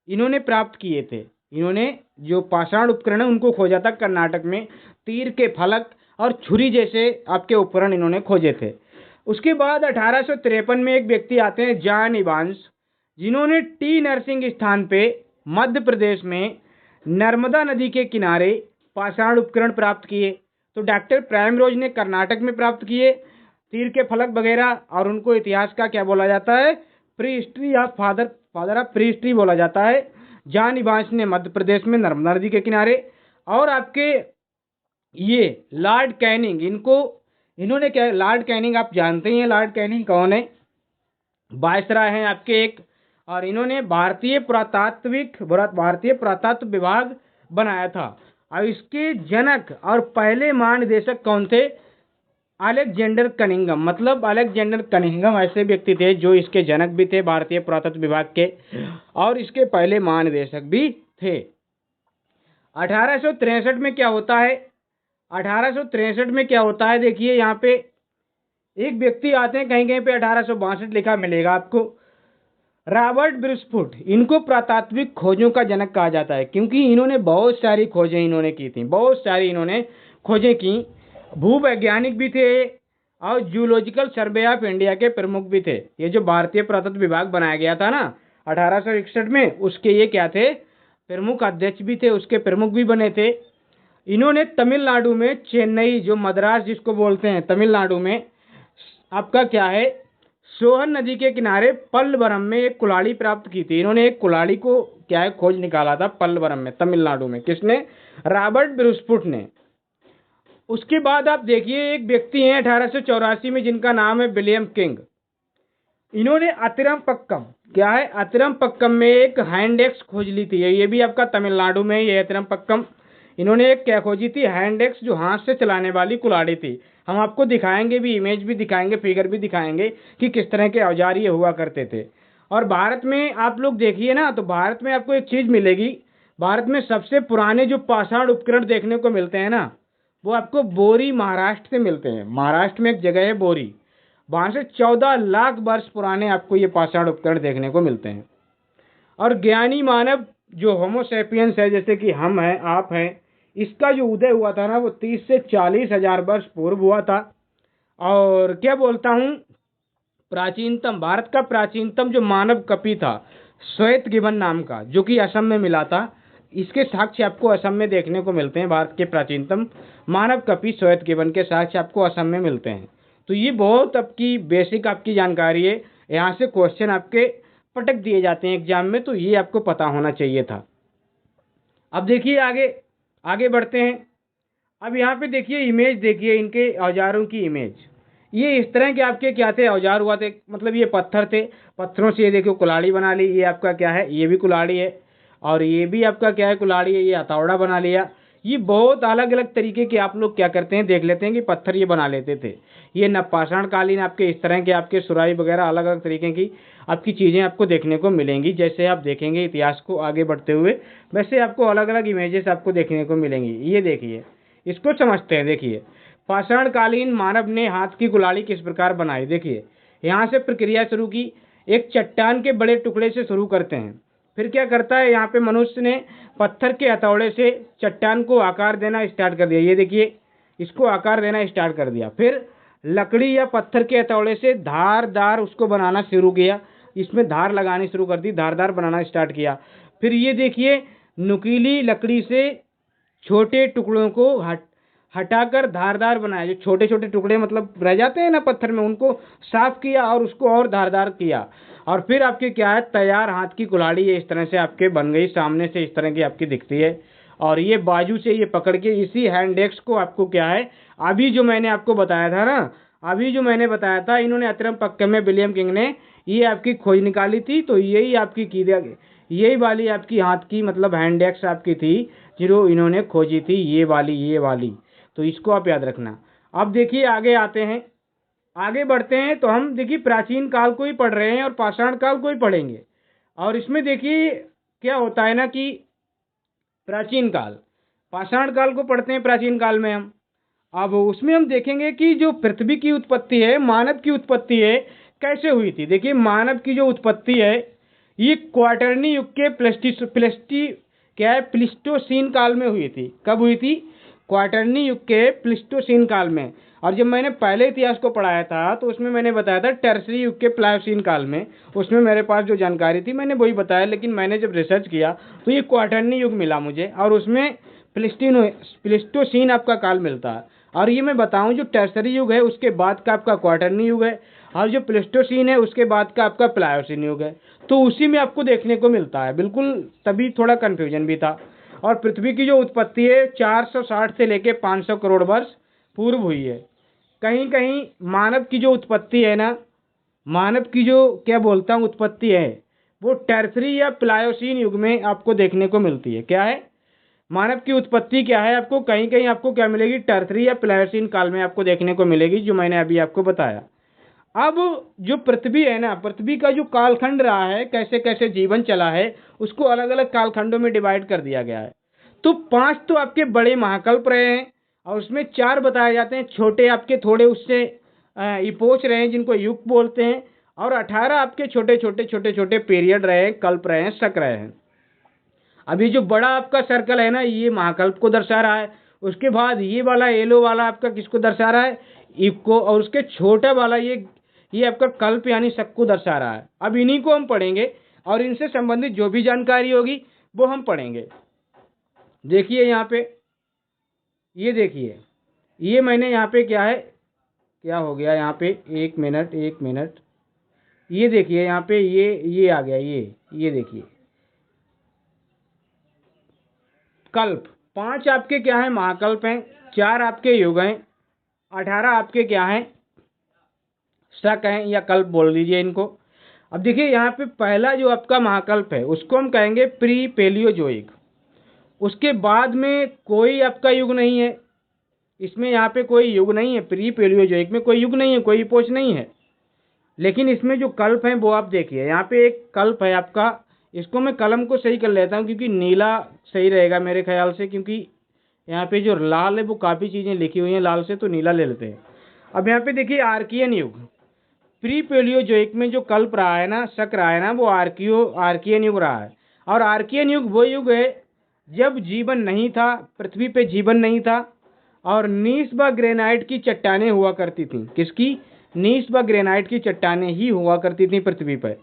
इन्होंने प्राप्त किए थे। इन्होंने जो पाषाण उपकरण है उनको खोजा था कर्नाटक में। तीर के फलक और छुरी जैसे आपके उपकरण इन्होंने खोजे थे। उसके बाद 1853 में एक व्यक्ति आते हैं जॉन इवांस, जिन्होंने टी नरसिंह स्थान पे मध्य प्रदेश में नर्मदा नदी के किनारे पाषाण उपकरण प्राप्त किए। तो डॉक्टर प्राइमरोज ने कर्नाटक में प्राप्त किए तीर के फलक वगैरह, और उनको इतिहास का क्या बोला जाता है, प्री हिस्ट्री या फादर ऑफ प्री हिस्ट्री बोला जाता है। जॉन इवांस ने मध्य प्रदेश में नर्मदा नदी के किनारे। और आपके ये लॉर्ड कैनिंग, इन्होंने क्या, लॉर्ड कैनिंग आप जानते ही हैं लॉर्ड कैनिंग कौन है, वायसराय हैं आपके एक। और इन्होंने भारतीय पुरातत्व विभाग बनाया था। और इसके जनक और पहले महानिदेशक कौन थे, अलेक्जेंडर कनिंघम। मतलब अलेक्जेंडर कनिंघम ऐसे व्यक्ति थे जो इसके जनक भी थे भारतीय पुरातत्व विभाग के, और इसके पहले महानिदेशक भी थे। 1863 में क्या होता है, 1863 में क्या होता है, देखिए यहाँ पे एक व्यक्ति आते हैं, कहीं कहीं पे 1862 लिखा मिलेगा आपको, रॉबर्ट ब्रिस्फुट। इनको पुरातात्विक खोजों का जनक कहा जाता है, क्योंकि इन्होंने बहुत सारी खोजें इन्होंने की थी, बहुत सारी इन्होंने खोजें की। भूवैज्ञानिक भी थे और जूलॉजिकल सर्वे ऑफ इंडिया के प्रमुख भी थे। ये जो भारतीय पुरातत्व विभाग बनाया गया था ना 1861 में, उसके ये क्या थे, प्रमुख अध्यक्ष भी थे, उसके प्रमुख भी बने थे। इन्होंने तमिलनाडु में चेन्नई, जो मद्रास जिसको बोलते हैं तमिलनाडु में, आपका क्या है, सोहन नदी के किनारे पल्लवरम में एक कुल्हाड़ी प्राप्त की थी। इन्होंने एक कुल्हाड़ी को क्या है खोज निकाला था पल्लवरम में, तमिलनाडु में। किसने, रॉबर्ट ब्रिस्फुट ने। उसके बाद आप देखिए एक व्यक्ति हैं 1884 में, जिनका नाम है विलियम किंग। इन्होंने अतिरमपक्कम, क्या है, अतिरमपक्कम में एक हैंड एक्स खोज ली थी। ये भी आपका तमिलनाडु में, ये अतिरमपक्कम। इन्होंने एक क्या खोजी थी, हैंड एक्स, जो हाथ से चलाने वाली कुल्हाड़ी थी। हम आपको दिखाएंगे भी, इमेज भी दिखाएंगे, फिगर भी दिखाएंगे कि किस तरह के औजार ये हुआ करते थे। और भारत में आप लोग देखिए ना, तो भारत में आपको एक चीज़ मिलेगी, भारत में सबसे पुराने जो पाषाण उपकरण देखने को मिलते हैं ना, वो आपको बोरी महाराष्ट्र से मिलते हैं। महाराष्ट्र में एक जगह है बोरी, वहाँ से 14 लाख वर्ष पुराने आपको ये पाषाण उपकरण देखने को मिलते हैं। और ज्ञानी मानव जो होमोसेपियंस है, जैसे कि हम हैं, आप हैं, इसका जो उदय हुआ था ना, वो 30 से 40 हजार वर्ष पूर्व हुआ था। और क्या बोलता हूँ, प्राचीनतम, भारत का प्राचीनतम जो मानव कपि था श्वेत गिबन नाम का, जो कि असम में मिला था। इसके साक्ष्य आपको असम में देखने को मिलते हैं। भारत के प्राचीनतम मानव कपि श्वेत गिबन के साक्ष्य आपको असम में मिलते हैं। तो ये बहुत आपकी बेसिक आपकी जानकारी है। यहाँ से क्वेश्चन आपके पटक दिए जाते हैं एग्जाम में, तो ये आपको पता होना चाहिए था। अब देखिए आगे बढ़ते हैं। अब यहाँ पे देखिए इमेज, देखिए इनके औजारों की इमेज। ये इस तरह के आपके क्या थे, औजार हुआ थे, मतलब ये पत्थर थे, पत्थरों से ये देखिए कुल्हाड़ी बना ली। ये आपका क्या है, ये भी कुल्हाड़ी है, और ये भी आपका क्या है कुल्हाड़ी है, ये हथौड़ा बना लिया। ये बहुत अलग अलग तरीके के आप लोग क्या करते हैं देख लेते हैं कि पत्थर ये बना लेते थे। ये नवपाषाण कालीन आपके इस तरह के आपके सुराही वगैरह अलग अलग तरीके की आपकी चीज़ें आपको देखने को मिलेंगी। जैसे आप देखेंगे इतिहास को आगे बढ़ते हुए, वैसे आपको अलग अलग इमेजेस आपको देखने को मिलेंगी। ये देखिए, इसको समझते हैं। देखिए, पाषाण कालीन मानव ने हाथ की कुल्हाड़ी किस प्रकार बनाई। देखिए, यहाँ से प्रक्रिया शुरू की। एक चट्टान के बड़े टुकड़े से शुरू करते हैं, फिर क्या करता है, यहाँ पे मनुष्य ने पत्थर के हथौड़े से चट्टान को आकार देना स्टार्ट कर दिया। ये देखिए, इसको आकार देना स्टार्ट कर दिया। फिर लकड़ी या पत्थर के हथौड़े से धारदार उसको बनाना शुरू किया, इसमें धार लगानी शुरू कर दी, धारदार बनाना स्टार्ट किया। फिर ये देखिए, नुकीली लकड़ी से छोटे टुकड़ों को हटाकर धारदार बनाया। जो छोटे छोटे टुकड़े मतलब रह जाते हैं ना पत्थर में, उनको साफ किया और उसको और धारदार किया। और फिर आपके क्या है, तैयार हाथ की कुल्हाड़ी ये इस तरह से आपके बन गई, सामने से इस तरह की आपकी दिखती है। और ये बाजू से ये पकड़ के इसी हैंड एक्स को आपको क्या है, अभी जो मैंने आपको बताया था ना, अभी जो मैंने बताया था, इन्होंने अतरम पक्के में विलियम किंग ने ये आपकी खोज निकाली थी। तो यही आपकी की यही वाली आपकी हाथ की मतलब हैंड एक्स आपकी थी जो इन्होंने खोजी थी, ये वाली। तो इसको आप याद रखना। अब देखिए आगे आते हैं, आगे बढ़ते हैं। तो हम देखिए प्राचीन काल को ही पढ़ रहे हैं और पाषाण काल को ही पढ़ेंगे। और इसमें देखिए क्या होता है ना कि प्राचीन काल, पाषाण काल को पढ़ते हैं प्राचीन काल में हम। अब उसमें हम देखेंगे कि जो पृथ्वी की उत्पत्ति है, मानव की उत्पत्ति है, कैसे हुई थी। देखिए, मानव की जो उत्पत्ति है ये क्वाटरनी युग के प्लिस्टोसीन काल में हुई थी। कब हुई थी? क्वाटरनी युग के प्लिस्टोसीन काल में। और जब मैंने पहले इतिहास को पढ़ाया था तो उसमें मैंने बताया था टर्सरी युग के प्लायोसीन काल में। उसमें मेरे पास जो जानकारी थी मैंने वही बताया, लेकिन मैंने जब रिसर्च किया तो ये क्वाटरनी युग मिला मुझे, और उसमें प्लिस्टोसीन आपका काल मिलता है। और ये मैं बताऊं, जो टर्सरी युग है उसके बाद का आपका क्वाटरनी युग है, और जो प्लिस्टोसीन है उसके बाद का आपका प्लायोसीन युग है। तो उसी में आपको देखने को मिलता है बिल्कुल, तभी थोड़ा कन्फ्यूजन भी था। और पृथ्वी की जो उत्पत्ति है 460 से लेके 500 करोड़ वर्ष पूर्व हुई है। कहीं कहीं मानव की जो उत्पत्ति है ना, मानव की जो क्या बोलता हूँ उत्पत्ति है, वो टर्सरी या प्लायोसीन युग में आपको देखने को मिलती है। क्या है? मानव की उत्पत्ति क्या है, आपको कहीं कहीं आपको क्या मिलेगी, टर्सरी या प्लायोसीन काल में आपको देखने को मिलेगी, जो मैंने अभी आपको बताया। अब जो पृथ्वी है ना, पृथ्वी का जो कालखंड रहा है, कैसे कैसे जीवन चला है, उसको अलग अलग कालखंडों में डिवाइड कर दिया गया है। तो 5 तो आपके बड़े महाकल्प रहे हैं, और उसमें 4 बताए जाते हैं छोटे आपके, थोड़े उससे इपोच रहे हैं जिनको युग बोलते हैं, और 18 आपके छोटे छोटे पीरियड रहे हैं, कल्प रहे हैं, शक रहे हैं। अभी जो बड़ा आपका सर्कल है ना, ये महाकल्प को दर्शा रहा है। उसके बाद ये वाला येलो वाला आपका किसको दर्शा रहा है, युग को। और उसके छोटा वाला ये आपका कल्प यानी शक को दर्शा रहा है। अब इन्हीं को हम पढ़ेंगे और इनसे संबंधित जो भी जानकारी होगी वो हम पढ़ेंगे। देखिए यहाँ पे, ये देखिए, ये मैंने यहाँ पे क्या है, क्या हो गया यहाँ पे, एक मिनट, ये देखिए यहाँ पे ये आ गया, ये देखिए कल्प। 5 आपके क्या है, महाकल्प हैं, 4 आपके युग हैं, 18 आपके क्या हैं, शक हैं या कल्प बोल दीजिए इनको। अब देखिए यहाँ पे पहला जो आपका महाकल्प है उसको हम कहेंगे प्री पेलियोजोइक। उसके बाद में कोई आपका युग नहीं है, इसमें यहाँ पे कोई युग नहीं है, प्री पेलियोजोइक में कोई युग नहीं है, कोई पोच नहीं है। लेकिन इसमें जो कल्प हैं वो आप देखिए, यहाँ पे एक कल्प है आपका, इसको मैं कलम को सही कर लेता हूँ क्योंकि नीला सही रहेगा मेरे ख्याल से, क्योंकि यहाँ पे जो लाल है वो काफ़ी चीज़ें लिखी हुई हैं लाल से, तो नीला ले लेते हैं। अब यहाँ पे देखिए आर्कियन युग, प्री पेलियोजोइक में जो कल्प रहा है ना, शक रहा है ना, वो आर्कियन युग रहा है। और आर्कियन युग वो युग है जब जीवन नहीं था, पृथ्वी पे जीवन नहीं था, और नीस व ग्रेनाइट की चट्टानें हुआ करती थीं। किसकी? नीस व ग्रेनाइट की चट्टानें ही हुआ करती थीं पृथ्वी पर।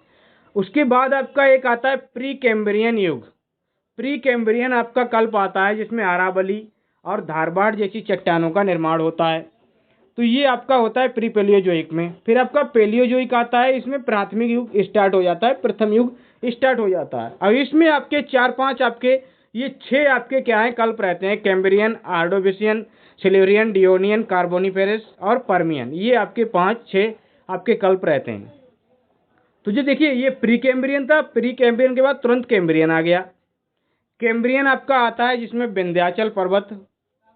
उसके बाद आपका एक आता है प्री कैम्ब्रियन युग। प्री कैम्ब्रियन आपका कल्प आता है जिसमें अरावली और धारबाड़ जैसी चट्टानों का निर्माण होता है। तो ये आपका होता है प्री पेलियोजोइक में। फिर आपका पेलियोजोइक आता है, इसमें प्राथमिक युग स्टार्ट हो जाता है, प्रथम युग स्टार्ट हो जाता है। अब इसमें आपके 4-5 आपके ये 6 आपके क्या है कल्प रहते हैं, कैम्ब्रियन, आर्डोविशियन, सिल्यूरियन, डियोनियन, कार्बोनिफेरस और पर्मियन। ये आपके 5-6 आपके कल्प रहते हैं। तो जो देखिए ये प्री कैम्ब्रियन था, प्री कैम्ब्रियन के बाद तुरंत कैम्ब्रियन आ गया। कैम्ब्रियन आपका आता है जिसमें विंध्याचल पर्वत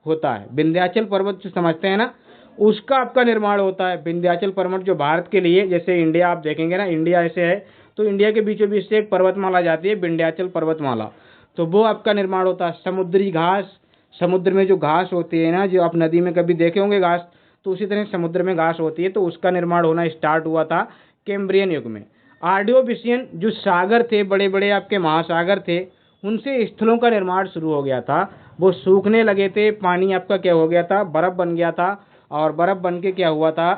होता है। विंध्याचल पर्वत जो समझते हैं ना, उसका आपका निर्माण होता है। विंध्याचल पर्वत जो भारत के लिए, जैसे इंडिया आप देखेंगे ना, इंडिया ऐसे है तो इंडिया के बीचों बीच से एक पर्वतमाला जाती है, विंध्याचल पर्वतमाला, तो वो आपका निर्माण होता है। समुद्री घास, समुद्र में जो घास होती है ना, जो आप नदी में कभी देखे होंगे घास, तो उसी तरह समुद्र में घास होती है, तो उसका निर्माण होना स्टार्ट हुआ था कैम्ब्रियन युग में। आर्डियोविशियन जो सागर थे, बड़े बड़े आपके महासागर थे, उनसे स्थलों का निर्माण शुरू हो गया था। वो सूखने लगे थे, पानी आपका क्या हो गया था, बर्फ बन गया था, और बर्फ बन के क्या हुआ था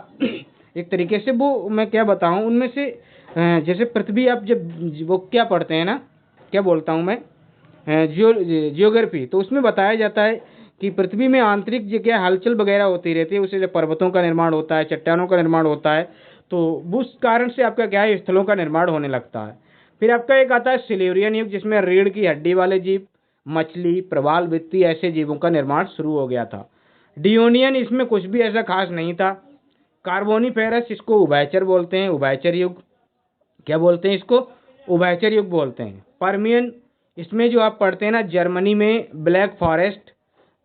एक तरीके से, वो मैं क्या बताऊं, उनमें से जैसे पृथ्वी आप जब वो क्या पढ़ते हैं ना, क्या बोलता हूं मैं, जियोग्राफी, तो उसमें बताया जाता है कि पृथ्वी में आंतरिक जगह हलचल वगैरह होती रहती है, उससे पर्वतों का निर्माण होता है, चट्टानों का निर्माण होता है, तो उस कारण से आपका क्या है, स्थलों का निर्माण होने लगता है। फिर आपका एक आता है सिल्यूरियन युग, जिसमें रीढ़ की हड्डी वाले जीव, मछली, प्रवाल वृत्ति ऐसे जीवों का निर्माण शुरू हो गया था। डियोनियन, इसमें कुछ भी ऐसा खास नहीं था। कार्बोनिफेरस, इसको उभयचर बोलते हैं, उभयचर युग, क्या बोलते हैं इसको, उभयचर युग बोलते हैं। पर्मियन, इसमें जो आप पढ़ते हैं ना, जर्मनी में ब्लैक फॉरेस्ट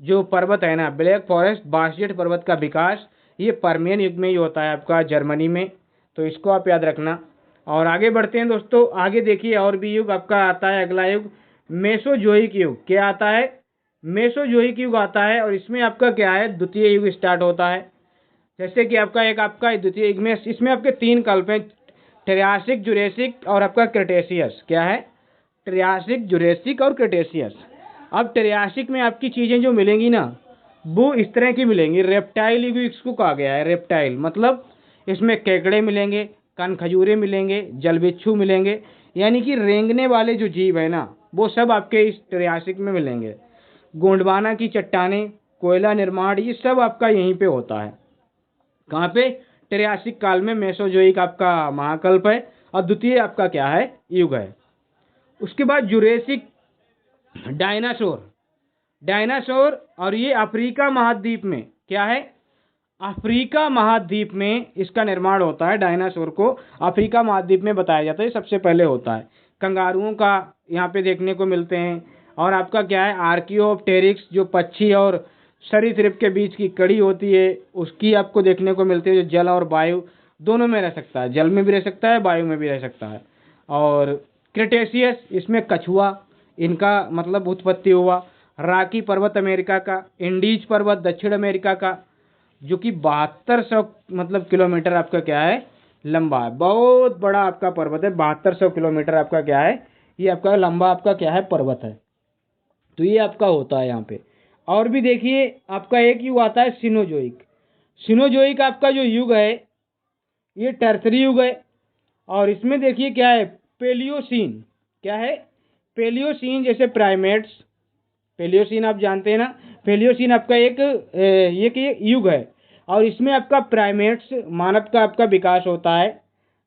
जो पर्वत है ना, ब्लैक फॉरेस्ट बासजेट पर्वत का विकास, ये पर्मियन युग में ही होता है आपका, जर्मनी में, तो इसको आप याद रखना। और आगे बढ़ते हैं दोस्तों, आगे देखिए और भी युग आपका आता है। अगला युग मेसोजोइक युग, क्या आता है, मेसोजोइक युग आता है, और इसमें आपका क्या है, द्वितीय युग स्टार्ट होता है। जैसे कि आपका एक आपका द्वितीय युग में, इसमें आपके तीन कल्प हैं, ट्रियासिक, जुरेसिक और आपका क्रेटेशियस। क्या है, ट्रियासिक, जुरेसिक और क्रेटेशियस। अब ट्रियासिक में आपकी चीज़ें जो मिलेंगी ना, वो इस तरह की मिलेंगी, रेप्टाइल युग इसको कहा गया है। रेप्टाइल मतलब इसमें केकड़े मिलेंगे, कनखजूरे मिलेंगे, जलबिच्छू मिलेंगे, यानी कि रेंगने वाले जो जीव है ना, वो सब आपके इस ट्रियासिक में मिलेंगे। गोंडवाना की चट्टानें, कोयला निर्माण, ये सब आपका यहीं पे होता है। कहाँ पे, ट्रियासिक काल में। मेसोजोइक आपका महाकल्प है, और द्वितीय आपका क्या है, युग है। उसके बाद जुरेसिक, डायनासोर, डायनासोर, और ये अफ्रीका महाद्वीप में, क्या है, अफ्रीका महाद्वीप में इसका निर्माण होता है। डायनासोर को अफ्रीका महाद्वीप में बताया जाता है, सबसे पहले होता है। कंगारुओं का यहाँ पे देखने को मिलते हैं। और आपका क्या है, आर्कियोप्टेरिक्स, जो पक्षी और सरीसृप के बीच की कड़ी होती है, उसकी आपको देखने को मिलती है, जो जल और वायु दोनों में रह सकता है, जल में भी रह सकता है, वायु में भी रह सकता है। और क्रेटेशियस, इसमें कछुआ, इनका मतलब उत्पत्ति हुआ। रॉकी पर्वत अमेरिका का, इंडीज पर्वत दक्षिण अमेरिका का, जो कि 7200 मतलब किलोमीटर आपका क्या है, लंबा है। बहुत बड़ा आपका पर्वत है, 7200 किलोमीटर आपका क्या है, ये आपका लंबा आपका क्या है, पर्वत है। तो ये आपका होता है यहाँ पे। और भी देखिए, आपका एक युग आता है सिनोजोइक। सिनोजोइक आपका जो युग है, ये टर्सरी युग है। और इसमें देखिए क्या है, पेलियोसीन, क्या है, पेलियोसीन, जैसे प्राइमेट्स, पेलियोसीन आप जानते हैं ना, पेलियोसीन आपका एक युग है। और इसमें आपका प्राइमेट्स, मानव का आपका विकास होता है,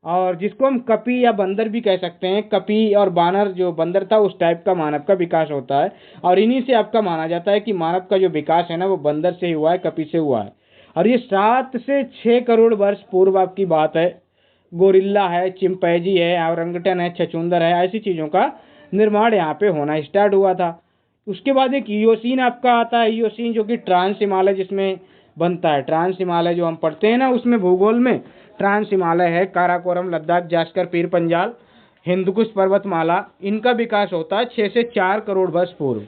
और जिसको हम कपी या बंदर भी कह सकते हैं। कपी और बानर, जो बंदर था उस टाइप का मानव का विकास होता है। और इन्हीं से आपका माना जाता है कि मानव का जो विकास है ना, वो बंदर से हुआ है, कपी से हुआ है। और ये 7 से 6 करोड़ वर्ष पूर्व आपकी बात है। गोरिल्ला है, चिंपैंजी है, औरंगटन है, छछूंदर है, ऐसी चीज़ों का निर्माण यहाँ पे होना स्टार्ट हुआ था। उसके बाद एक ईओसीन आपका आता है। ईओसीन जो कि ट्रांस हिमालय जिसमें बनता है, ट्रांस हिमालय जो हम पढ़ते हैं ना, उसमें भूगोल में ट्रांस हिमालय है, काराकोरम, लद्दाख, जास्कर, पीर पंजाल, हिंदुकुश पर्वतमाला, इनका विकास होता है 6 से 4 करोड़ वर्ष पूर्व।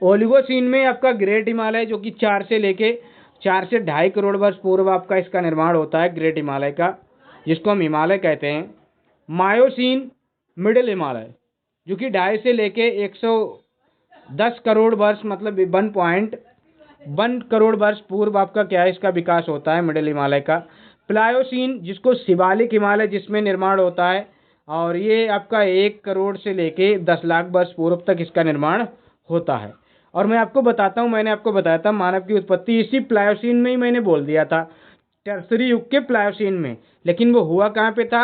ओलिगोसीन में आपका ग्रेट हिमालय, जो कि 4 से 2.5 करोड़ वर्ष पूर्व आपका इसका निर्माण होता है, ग्रेट हिमालय का, जिसको हम हिमालय कहते हैं। मायोसीन, मिडिल हिमालय, जो कि 2.5 से 110 करोड़ वर्ष मतलब 1.1 करोड़ वर्ष पूर्व आपका क्या है, इसका विकास होता है, मिडिल हिमालय का। प्लायोसीन, जिसको शिवालिक हिमालय, जिसमें निर्माण होता है, और ये आपका 1 करोड़ से 10 लाख वर्ष पूर्व तक इसका निर्माण होता है। और मैं आपको बताता हूँ, मैंने आपको बताया था मानव की उत्पत्ति इसी प्लायोसीन में ही मैंने बोल दिया था, टर्सरी युग के प्लायोसीन में। लेकिन वो हुआ कहाँ पे था,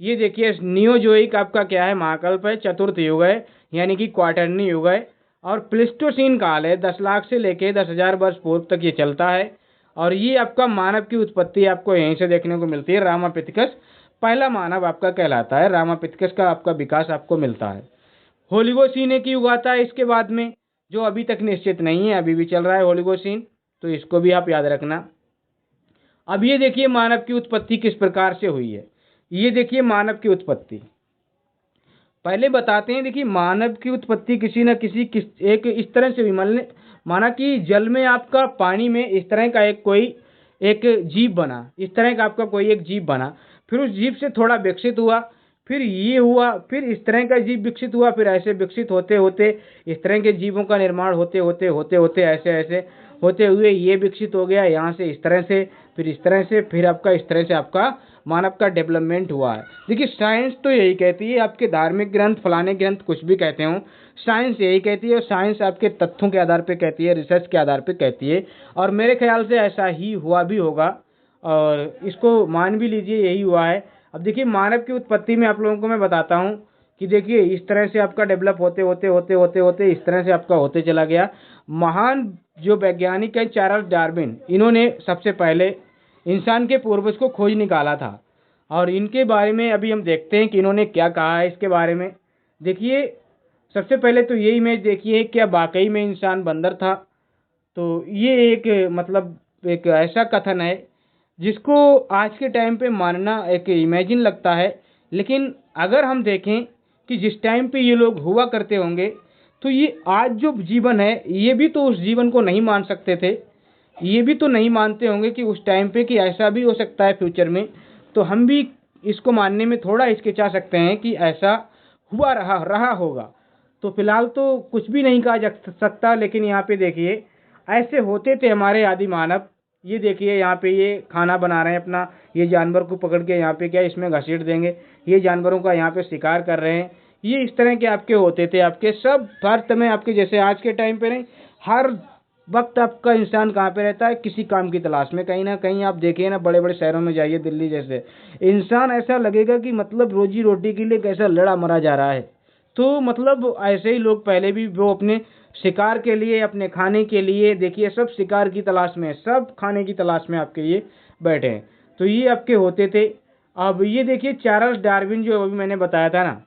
ये देखिए, नियोजोइक आपका क्या है, महाकल्प है, चतुर्थ युग है, यानी कि क्वाटरनी युग है। और प्लिस्टोसीन काल है, 10 लाख से 10,000 वर्ष पूर्व तक ये चलता है। और ये आपका मानव की उत्पत्ति आपको यहीं से देखने को मिलती है। रामापिथेकस पहला मानव आपका कहलाता है, रामापिथेकस का आपका विकास आपको मिलता है। होलिगोसीन एक ही हुआ था इसके बाद में, जो अभी तक निश्चित नहीं है, अभी भी चल रहा है होलिगोसीन, तो इसको भी आप याद रखना। अब ये देखिए मानव की उत्पत्ति किस प्रकार से हुई है। ये देखिए मानव की उत्पत्ति, पहले बताते हैं। देखिए मानव की उत्पत्ति किसी न किसी एक इस तरह से हुई, माना कि जल में आपका, पानी में इस तरह का एक जीव बना, इस तरह का आपका कोई एक जीव बना, फिर उस जीव से थोड़ा विकसित हुआ, फिर ये हुआ, फिर इस तरह का जीव विकसित हुआ, फिर ऐसे विकसित होते होते इस तरह के जीवों का निर्माण होते होते होते होते ऐसे ऐसे होते हुए ये विकसित हो गया, यहाँ से इस तरह से, फिर इस तरह से, फिर आपका इस तरह से आपका मानव का डेवलपमेंट हुआ है। देखिए साइंस तो यही कहती है, आपके धार्मिक ग्रंथ, फलाने ग्रंथ कुछ भी कहते हो, साइंस यही कहती है, और साइंस आपके तथ्यों के आधार पे कहती है, रिसर्च के आधार पे कहती है, और मेरे ख्याल से ऐसा ही हुआ भी होगा, और इसको मान भी लीजिए यही हुआ है। अब देखिए मानव की उत्पत्ति में आप लोगों को मैं बताता हूँ कि देखिए इस तरह से आपका डेवलप होते होते होते होते होते इस तरह से आपका होते चला गया। महान जो वैज्ञानिक है चार्ल्स डार्विन, इन्होंने सबसे पहले इंसान के पूर्वज को खोज निकाला था, और इनके बारे में अभी हम देखते हैं कि इन्होंने क्या कहा है इसके बारे में। देखिए सबसे पहले तो ये इमेज देखिए, क्या वाकई में इंसान बंदर था। तो ये एक मतलब एक ऐसा कथन है जिसको आज के टाइम पे मानना एक इमेजिन लगता है, लेकिन अगर हम देखें कि जिस टाइम पे ये लोग हुआ करते होंगे, तो ये आज जो जीवन है ये भी तो उस जीवन को नहीं मान सकते थे, ये भी तो नहीं मानते होंगे कि उस टाइम पे कि ऐसा भी हो सकता है फ्यूचर में। तो हम भी इसको मानने में थोड़ा हिचकिचा सकते हैं कि ऐसा हुआ रहा होगा। तो फिलहाल तो कुछ भी नहीं कहा जा सकता, लेकिन यहाँ पे देखिए ऐसे होते थे हमारे आदि मानव। ये देखिए यहाँ पे ये खाना बना रहे हैं अपना, ये जानवर को पकड़ के यहाँ पे क्या इसमें घसीट देंगे, ये जानवरों का यहाँ पे शिकार कर रहे हैं। ये इस तरह के आपके होते थे, आपके सब भारत में, आपके जैसे आज के टाइम पे नहीं, हर वक्त आपका इंसान कहाँ पे रहता है, किसी काम की तलाश में। कहीं ना कहीं आप देखिए ना, बड़े बड़े शहरों में जाइए, दिल्ली जैसे, इंसान ऐसा लगेगा कि मतलब रोजी रोटी के लिए कैसा लड़ा मरा जा रहा है। तो मतलब ऐसे ही लोग पहले भी वो अपने शिकार के लिए, अपने खाने के लिए, देखिए सब शिकार की तलाश में, सब खाने की तलाश में आपके ये बैठे हैं। तो ये आपके होते थे। अब ये देखिए चार्ल्स डार्विन, जो अभी मैंने बताया था ना,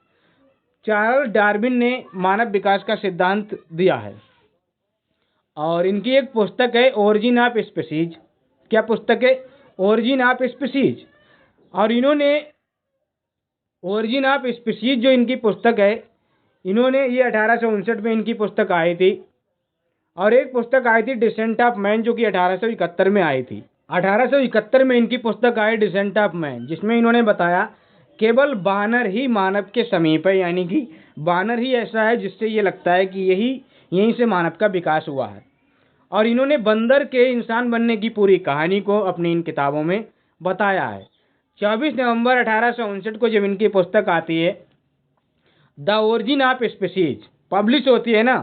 चार्ल्स डार्विन ने मानव विकास का सिद्धांत दिया है, और इनकी एक पुस्तक है ओरिजिन ऑफ स्पीसीज। क्या पुस्तक है? Origin of species. और इन्होंने ओरिजिन ऑफ स्पीसीज जो इनकी पुस्तक है, इन्होंने ये 1859 में इनकी पुस्तक आई थी, और एक पुस्तक आई थी डिसेंट ऑफ मैन, जो कि 1871 में आई थी। 1871 में इनकी पुस्तक आई डिसेंट ऑफ मैन, जिसमें इन्होंने बताया केवल बानर ही मानव के समीप है, यानी कि बानर ही ऐसा है जिससे ये लगता है कि यहीं से मानव का विकास हुआ है। और इन्होंने बंदर के इंसान बनने की पूरी कहानी को अपनी इन किताबों में बताया है। 24 नवंबर 1859 को जब इनकी पुस्तक आती है the origin of species, publish होती है ना,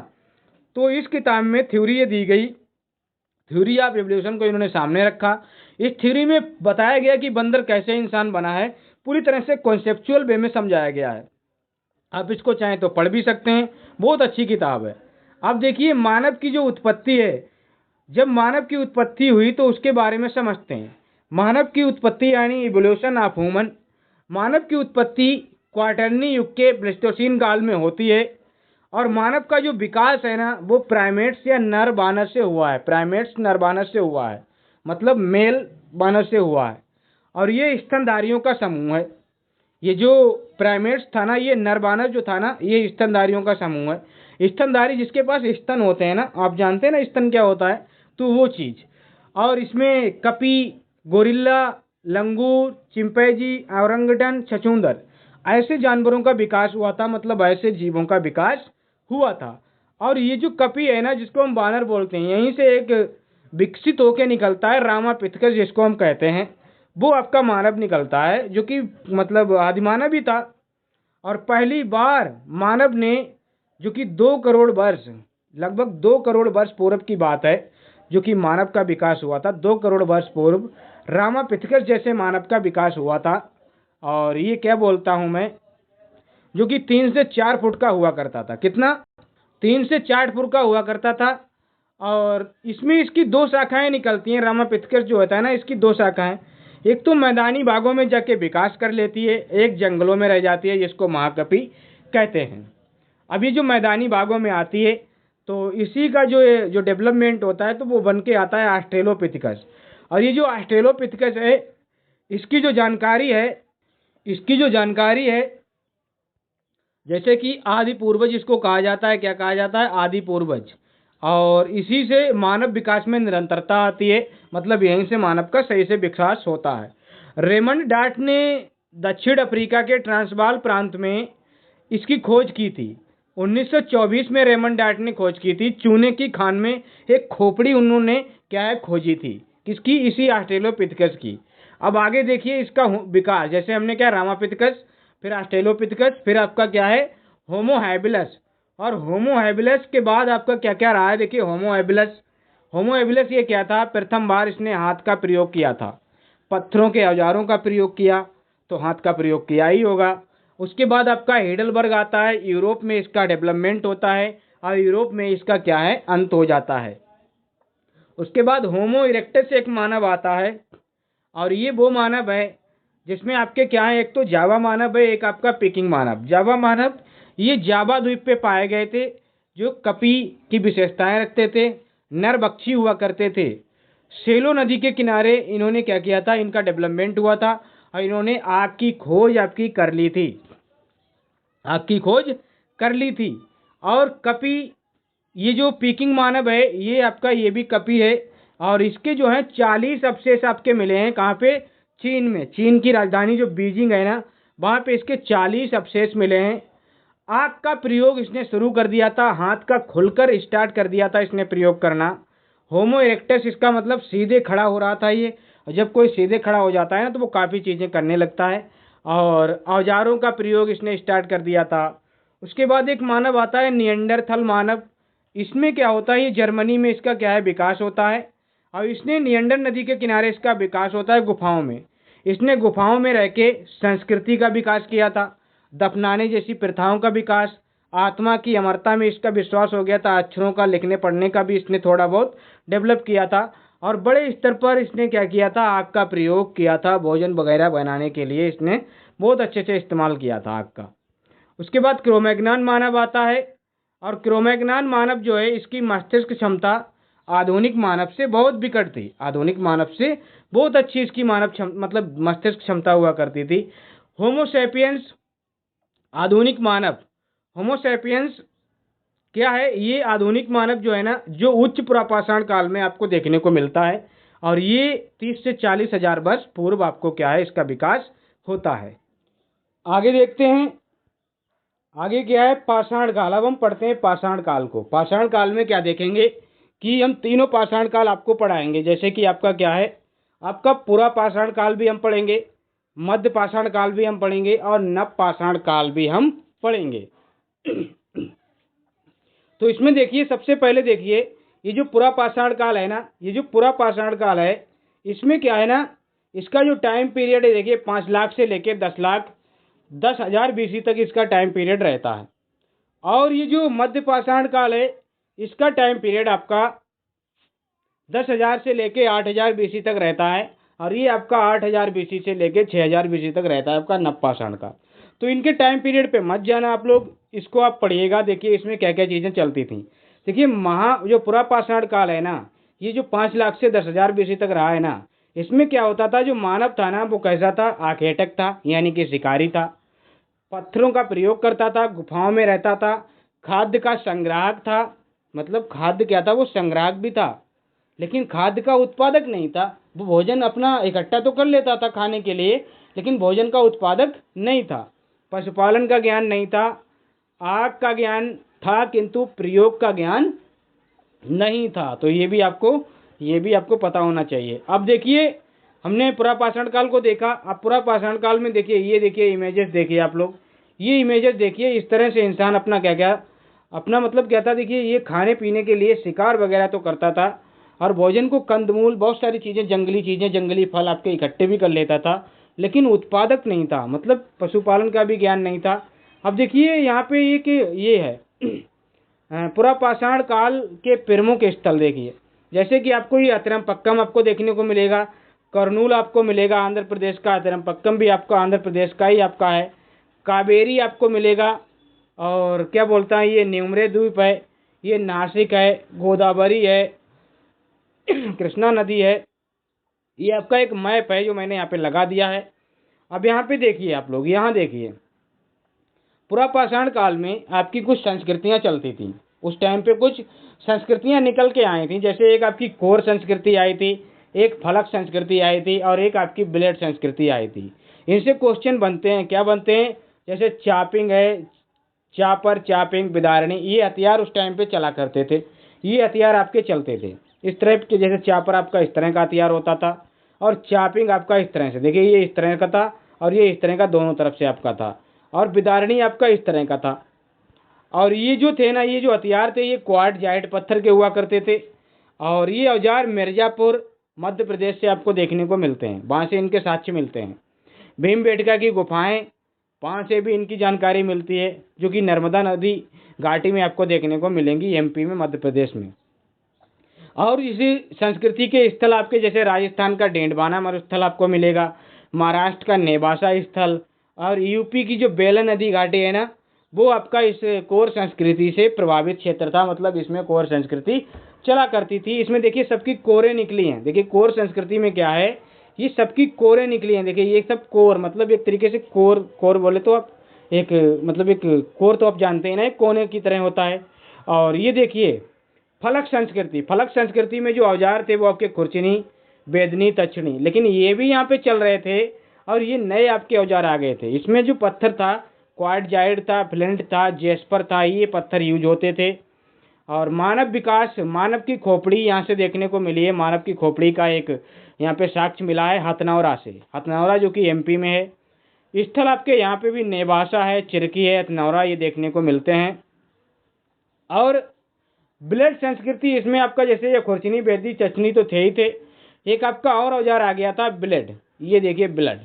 तो इस किताब में थ्योरी ये दी गई, थ्योरी ऑफ एवोल्यूशन को इन्होंने सामने रखा। इस थ्योरी में बताया गया कि बंदर कैसे इंसान बना है, पूरी तरह से कॉन्सेप्चुअल वे में समझाया गया है। आप इसको चाहें तो पढ़ भी सकते हैं, बहुत अच्छी किताब है। अब देखिए मानव की जो उत्पत्ति है, जब मानव की उत्पत्ति हुई तो उसके बारे में समझते हैं। मानव की उत्पत्ति यानी इवोल्यूशन ऑफ ह्यूमन, मानव की उत्पत्ति क्वाटरनी युग के प्लेस्टोसीन काल में होती है, और मानव का जो विकास है ना, वो प्राइमेट्स या नर बानर से हुआ है। प्राइमेट्स नर बानर से हुआ है, मतलब मेल बानर से हुआ है, और ये स्तनधारियों का समूह है। ये जो प्राइमेट्स था ना, ये नर बानर जो था ना, ये स्तनधारियों का समूह है। स्तनधारी जिसके पास स्तन होते हैं ना, आप जानते हैं ना स्तन क्या होता है, तो वो चीज़। और इसमें कपी, गोरिल्ला, लंगूर, चिंपैंजी, औरंगटन, छछूंदर, ऐसे जानवरों का विकास हुआ था, मतलब ऐसे जीवों का विकास हुआ था। और ये जो कपी है ना, जिसको हम बानर बोलते हैं, यहीं से एक विकसित होकर निकलता है रामापिथेकस, जिसको हम कहते हैं, वो आपका मानव निकलता है, जो कि मतलब आदिमानव भी था। और पहली बार मानव ने, जो कि 2 करोड़ वर्ष, लगभग 2 करोड़ वर्ष पूर्व की बात है, जो कि मानव का विकास हुआ था 2 करोड़ वर्ष पूर्व, रामापिथेकस जैसे मानव का विकास हुआ था। और ये क्या बोलता हूँ मैं, जो कि 3 से 4 फुट का हुआ करता था। कितना? 3 से 4 फुट का हुआ करता था। और इसमें इसकी 2 शाखाएं निकलती हैं। रामापिथेकस जो होता है ना, इसकी 2 शाखाएं, एक तो मैदानी भागों में जाके विकास कर लेती है, एक जंगलों में रह जाती है, जिसको महाकपि कहते हैं। अब ये जो मैदानी भागों में आती है, तो इसी का जो डेवलपमेंट होता है तो वो बन के आता है ऑस्ट्रेलोपिथेकस। और ये जो ऑस्ट्रेलोपिथेकस है, इसकी जो जानकारी है, जैसे कि आदि पूर्वज इसको कहा जाता है। क्या कहा जाता है? आदि पूर्वज। और इसी से मानव विकास में निरंतरता आती है, मतलब यहीं से मानव का सही से विकास होता है। रेमंड डार्ट ने दक्षिण अफ्रीका के ट्रांसवाल प्रांत में इसकी खोज की थी। 1924 में रेमंड डार्ट ने खोज की थी। चूने की खान में एक खोपड़ी उन्होंने क्या है खोजी थी, किसकी? इसी ऑस्ट्रेलोपिथेकस की। अब आगे देखिए इसका विकास, जैसे हमने क्या रामापिथेकस, फिर ऑस्ट्रेलोपिथेकस, फिर आपका क्या है होमो हैबिलस। और होमो हैबिलस के बाद आपका क्या क्या रहा है? देखिए होमो हैबिलस ये क्या था? प्रथम बार इसने हाथ का प्रयोग किया था। पत्थरों के औजारों का प्रयोग किया तो हाथ का प्रयोग किया ही होगा। उसके बाद आपका हेडलबर्ग आता है, यूरोप में इसका डेवलपमेंट होता है और यूरोप में इसका क्या है अंत हो जाता है। उसके बाद होमो इरेक्टस एक मानव आता है, और ये वो मानव है जिसमें आपके क्या है, एक तो जावा मानव है, एक आपका पीकिंग मानव। जावा मानव ये जावा द्वीप पे पाए गए थे, जो कपी की विशेषताएं रखते थे, नरभक्षी हुआ करते थे। सेलो नदी के किनारे इन्होंने क्या किया था? इनका डेवलपमेंट हुआ था और इन्होंने आग की खोज आपकी कर ली थी, आग की खोज कर ली थी। और कपी, ये जो पीकिंग मानव है ये आपका ये भी कपी है, और इसके जो है 40 अवशेष आपके मिले हैं। कहाँ पे? चीन में। चीन की राजधानी जो बीजिंग है ना, वहाँ पे इसके 40 अवशेष मिले हैं। आग का प्रयोग इसने शुरू कर दिया था, हाथ का खुलकर स्टार्ट कर दिया था इसने प्रयोग करना। होमो इरेक्टस इसका मतलब सीधे खड़ा हो रहा था ये। जब कोई सीधे खड़ा हो जाता है ना तो वो काफ़ी चीज़ें करने लगता है, और औजारों का प्रयोग इसने स्टार्ट कर दिया था। उसके बाद एक मानव आता है निएंडरथल मानव। इसमें क्या होता है? ये जर्मनी में इसका क्या है विकास होता है, और इसने निएंडर नदी के किनारे इसका विकास होता है गुफाओं में। इसने गुफाओं में रह के संस्कृति का विकास किया था, दफनाने जैसी प्रथाओं का विकास, आत्मा की अमरता में इसका विश्वास हो गया था, अक्षरों का लिखने पढ़ने का भी इसने थोड़ा बहुत डेवलप किया था। और बड़े स्तर पर इसने क्या किया था? आग का प्रयोग किया था, भोजन वगैरह बनाने के लिए इसने बहुत अच्छे से इस्तेमाल किया था आग का। उसके बाद क्रोमैग्नान मानव आता है, और क्रोमैग्नान मानव जो है इसकी मस्तिष्क क्षमता आधुनिक मानव से बहुत विकट थी, आधुनिक मानव से बहुत अच्छी इसकी मतलब मस्तिष्क क्षमता हुआ करती थी। होमोसैपियंस आधुनिक मानव, होमोसैपियंस क्या है? ये आधुनिक मानव जो है ना, जो उच्च पुरापाषाण काल में आपको देखने को मिलता है, और ये 30 से 40 हजार वर्ष पूर्व आपको क्या है इसका विकास होता है। आगे देखते हैं, आगे क्या है पाषाण काल। अब हम पढ़ते हैं पाषाण काल को। पाषाण काल में क्या देखेंगे कि हम तीनों पाषाण काल आपको पढ़ाएंगे, जैसे कि आपका क्या है आपका पूरा पाषाण काल भी हम पढ़ेंगे, मध्य पाषाण काल भी हम पढ़ेंगे, और नव पाषाण काल भी हम पढ़ेंगे। तो इसमें देखिए सबसे पहले देखिए ये जो पूरा पाषाण काल है ना, ये जो पूरा पाषाण काल है, इसमें क्या है ना, इसका जो टाइम पीरियड है देखिए 5 लाख से लेके 10 लाख 10,000 बीसी तक इसका टाइम पीरियड रहता है। और ये जो मध्य पाषाण काल है, इसका टाइम पीरियड आपका 10,000 से लेके 8,000 बीसी तक रहता है, और ये आपका 8,000 बीसी से लेके 6,000 बीसी तक रहता है आपका नव पाषाण काल। तो इनके टाइम पीरियड पे मत जाना आप लोग, इसको आप पढ़िएगा, देखिए इसमें क्या क्या चीज़ें चलती थी। देखिए जो पूरा पाषाण काल है ना, ये जो 5 लाख से 10,000 बीसी तक रहा है ना, इसमें क्या होता था? जो मानव था ना वो कैसा था? आखेटक था, यानी कि शिकारी था, पत्थरों का प्रयोग करता था, गुफाओं में रहता था, खाद्य का संग्राहक था। मतलब खाद्य क्या था? वो संग्राहक भी था, लेकिन खाद्य का उत्पादक नहीं था। वो भोजन अपना इकट्ठा तो कर लेता था खाने के लिए, लेकिन भोजन का उत्पादक नहीं था। पशुपालन का ज्ञान नहीं था, आग का ज्ञान था किंतु प्रयोग का ज्ञान नहीं था। तो ये भी आपको पता होना चाहिए। अब देखिए हमने पूरा पाषाण काल को देखा। अब पूरा पाषाण काल में देखिए, ये देखिए इमेजेस देखिए आप लोग, ये इमेजेस देखिए, इस तरह से इंसान अपना क्या क्या अपना मतलब क्या था? देखिए ये खाने पीने के लिए शिकार वगैरह तो करता था, और भोजन को कंदमूल बहुत सारी चीज़ें, जंगली फल आपके इकट्ठे भी कर लेता था, लेकिन उत्पादक नहीं था, मतलब पशुपालन का भी ज्ञान नहीं था। अब देखिए यहाँ पे ये है पूरा पाषाण काल के प्रमुख स्थल देखिए, जैसे कि आपको ये अतरमपक्कम आपको देखने को मिलेगा, कर्नूल आपको मिलेगा आंध्र प्रदेश का, अतरमपक्कम भी आपका आंध्र प्रदेश का ही आपका है, कावेरी आपको मिलेगा, और क्या बोलता है, ये न्यूमरे द्वीप है, ये नासिक है, गोदावरी है, कृष्णा नदी है। ये आपका एक मैप है जो मैंने यहाँ पे लगा दिया है। अब यहाँ पे देखिए आप लोग, यहाँ देखिए पुरापाषाण काल में आपकी कुछ संस्कृतियाँ चलती थी। उस टाइम पे कुछ संस्कृतियाँ निकल के आई थी, जैसे एक आपकी कोर संस्कृति आई थी, एक फलक संस्कृति आई थी और एक आपकी ब्लेड संस्कृति आई थी। इनसे क्वेश्चन बनते हैं, क्या बनते हैं, जैसे चापिंग है, चापर, चापिंग, बिदारणी, ये हथियार उस टाइम पे चला करते थे। ये हथियार आपके चलते थे इस तरह के, जैसे चापर आपका इस तरह का हथियार होता था और चापिंग आपका इस तरह से, देखिए ये इस तरह का था और ये इस तरह का दोनों तरफ से आपका था, और बिदारणी आपका इस तरह का था। और ये जो थे ना, ये जो हथियार थे ये क्वार्ट जाइट पत्थर के हुआ करते थे। और ये औजार मिर्जापुर मध्य प्रदेश से आपको देखने को मिलते हैं, वहाँ से इनके साक्ष्य मिलते हैं। भीमबेटका की गुफाएं, वहाँ से भी इनकी जानकारी मिलती है, जो कि नर्मदा नदी घाटी में आपको देखने को मिलेंगी, एमपी में, मध्य प्रदेश में। और इसी संस्कृति के स्थल आपके जैसे राजस्थान का डेंडवाना मरुस्थल आपको मिलेगा, महाराष्ट्र का नेवासा स्थल, और यूपी की जो बेलन नदी घाटी है ना, वो आपका इस कोर संस्कृति से प्रभावित क्षेत्र था। मतलब इसमें कोर संस्कृति चला करती थी। इसमें देखिए सबकी कोरें निकली हैं। देखिए कोर संस्कृति में क्या है, ये सबकी कोरें निकली हैं। देखिए ये सब कोर, मतलब एक तरीके से कोर, कोर बोले तो आप एक, मतलब एक कोर तो आप जानते हैं ना, एक कोने की तरह होता है। और ये देखिए फलक संस्कृति, फलक संस्कृति में जो औजार थे वो आपके खुरचनी, बेदनी, तक्षणी, लेकिन ये भी यहाँ पे चल रहे थे और ये नए आपके औजार आ गए थे। इसमें जो पत्थर था क्वार्टजाइट था, फ्लिंट था, जेस्पर था, ये पत्थर यूज होते थे। और मानव विकास, मानव की खोपड़ी यहाँ से देखने को मिली है। मानव की खोपड़ी का एक यहाँ पे साक्ष्य मिला है हथनौरा से, हथनौरा जो कि एमपी में है। स्थल आपके यहाँ पे भी नेवासा है, चिरकी है, हथनौरा, ये देखने को मिलते हैं। और ब्लेड संस्कृति, इसमें आपका जैसे ये खुरचनी, बेदी, चचनी तो थे ही थे, एक आपका और औजार आ गया था ब्लेड। ये देखिए ब्लेड,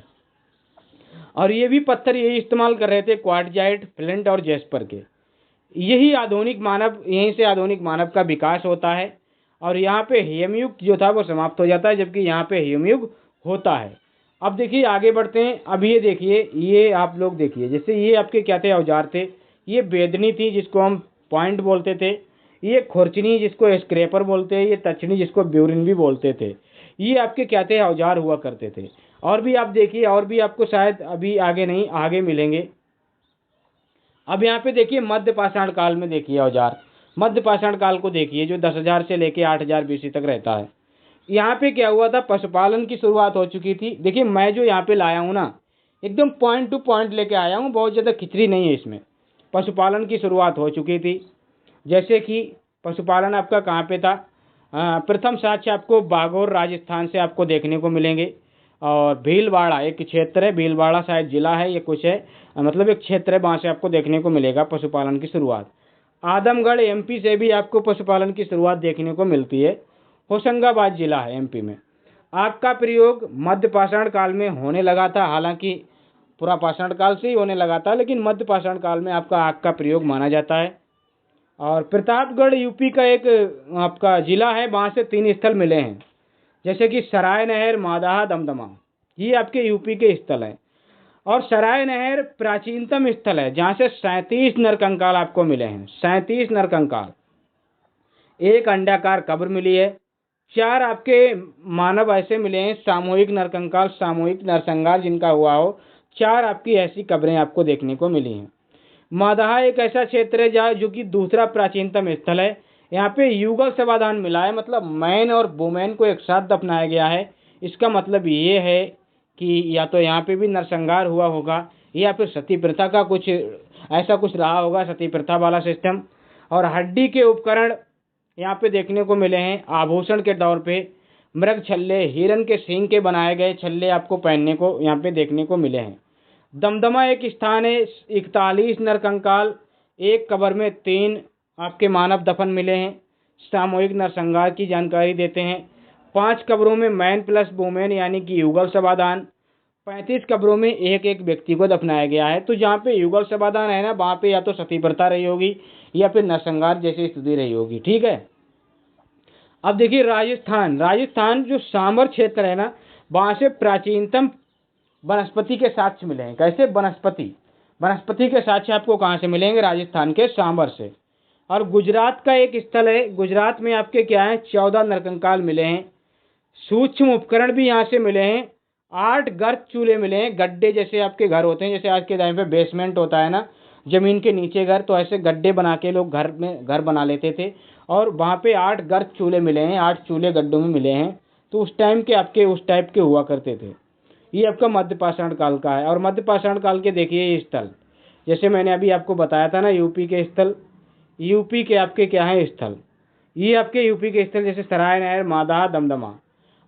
और ये भी पत्थर यही इस्तेमाल कर रहे थे, क्वार्टजाइट, फ्लिंट और जेस्पर के। यही आधुनिक मानव, यहीं से आधुनिक मानव का विकास होता है। और यहाँ पे हेमयुग जो था वो समाप्त हो जाता है, जबकि यहाँ पे हेमयुग होता है। अब देखिए आगे बढ़ते हैं। अब ये देखिए, ये आप लोग देखिए, जैसे ये आपके क्या थे, औजार थे। ये बेदनी थी जिसको हम पॉइंट बोलते थे, ये खुरचनी जिसको स्क्रैपर बोलते हैं, ये तछनी जिसको ब्यूरिन भी बोलते थे। ये आपके क्या थे, औजार हुआ करते थे। और भी आप देखिए, और भी आपको शायद अभी आगे नहीं, आगे मिलेंगे। अब यहाँ पे देखिए मध्य पाषाण काल में देखिए औजार, मध्य पाषाण काल को देखिए जो 10,000 से लेके 8,000 बीसी तक रहता है। यहाँ पे क्या हुआ था, पशुपालन की शुरुआत हो चुकी थी। देखिए मैं जो यहाँ पे लाया हूँ ना, एकदम पॉइंट टू पॉइंट लेके आया हूँ, बहुत ज़्यादा खिचड़ी नहीं है इसमें। पशुपालन की शुरुआत हो चुकी थी। जैसे कि पशुपालन आपका कहाँ पे था, प्रथम साक्ष्य आपको बागोर राजस्थान से आपको देखने को मिलेंगे। और भीलवाड़ा एक क्षेत्र है, भीलवाड़ा शायद जिला है, ये कुछ है, मतलब एक क्षेत्र है, वहाँ से आपको देखने को मिलेगा पशुपालन की शुरुआत। आदमगढ़ एमपी से भी आपको पशुपालन की शुरुआत देखने को मिलती है। होशंगाबाद जिला है एमपी में। आग का प्रयोग मध्य पाषाण काल में होने लगा था, हालांकि पूरा पाषाण काल से ही होने लगा था, लेकिन मध्य पाषाण काल में आपका आग का प्रयोग माना जाता है। और प्रतापगढ़ यूपी का एक आपका जिला है, वहाँ से 3 स्थल मिले हैं, जैसे कि सराय नहर, मादाहा, दमदमा, ये आपके यूपी के स्थल हैं। और सराय नहर प्राचीनतम स्थल है, जहाँ से 37 नरकंकाल आपको मिले हैं, 37 नरकंकाल। एक अंडाकार कब्र मिली है। 4 आपके मानव ऐसे मिले हैं, सामूहिक नरकंकाल, सामूहिक नरसंहार जिनका हुआ हो, 4 आपकी ऐसी कब्रें आपको देखने को मिली हैं। मादाहा एक ऐसा क्षेत्र है जहाँ, जो कि दूसरा प्राचीनतम स्थल है। यहाँ पे युगल समाधान मिला है, मतलब मैन और वुमेन को एक साथ दफनाया गया है। इसका मतलब ये है कि या तो यहाँ पे भी नरसंहार हुआ होगा, या फिर सती प्रथा का कुछ ऐसा कुछ रहा होगा, सती प्रथा वाला सिस्टम। और हड्डी के उपकरण यहाँ पे देखने को मिले हैं। आभूषण के तौर पे मृग छल्ले, हिरन के सींग के बनाए गए छल्ले आपको पहनने को यहाँ पे देखने को मिले हैं। दमदमा एक स्थान है, 41 नरकंकाल, एक कब्र में 3 आपके मानव दफन मिले हैं, सामूहिक नरसंहार की जानकारी देते हैं। 5 कब्रों में मैन प्लस वुमेन यानी कि युगल समाधान। 35 कब्रों में एक एक व्यक्ति को दफनाया गया है। तो जहाँ पे युगल समाधान है ना, वहाँ पे या तो सती प्रथा रही होगी या फिर नरसंहार जैसी स्थिति रही होगी। ठीक है। अब देखिए राजस्थान, राजस्थान जो सांबर क्षेत्र है ना, वहाँ से प्राचीनतम वनस्पति के साक्ष्य मिले हैं। कैसे वनस्पति, वनस्पति के साक्ष्य आपको कहाँ से मिलेंगे? राजस्थान के सांबर से। और गुजरात का एक स्थल है, गुजरात में आपके क्या है? 14 नरकंकाल मिले हैं। सूक्ष्म उपकरण भी यहाँ से मिले हैं। 8 गर्त चूल्हे मिले हैं, गड्ढे जैसे आपके घर होते हैं, जैसे आज के टाइम पे बेसमेंट होता है ना, जमीन के नीचे घर, तो ऐसे गड्ढे बना के लोग घर में घर बना लेते थे। और वहाँ पे 8 गर्त चूल्हे मिले हैं, 8 चूल्हे गड्ढों में मिले हैं। तो उस टाइम के आपके उस टाइप के हुआ करते थे। ये आपका मध्य पाषाण काल का है। और मध्य पाषाण काल के देखिए ये स्थल, जैसे मैंने अभी आपको बताया था ना, यूपी के स्थल, यूपी के आपके क्या है स्थल, ये आपके यूपी के स्थल, जैसे सराय नहर, मादा, दमदमा।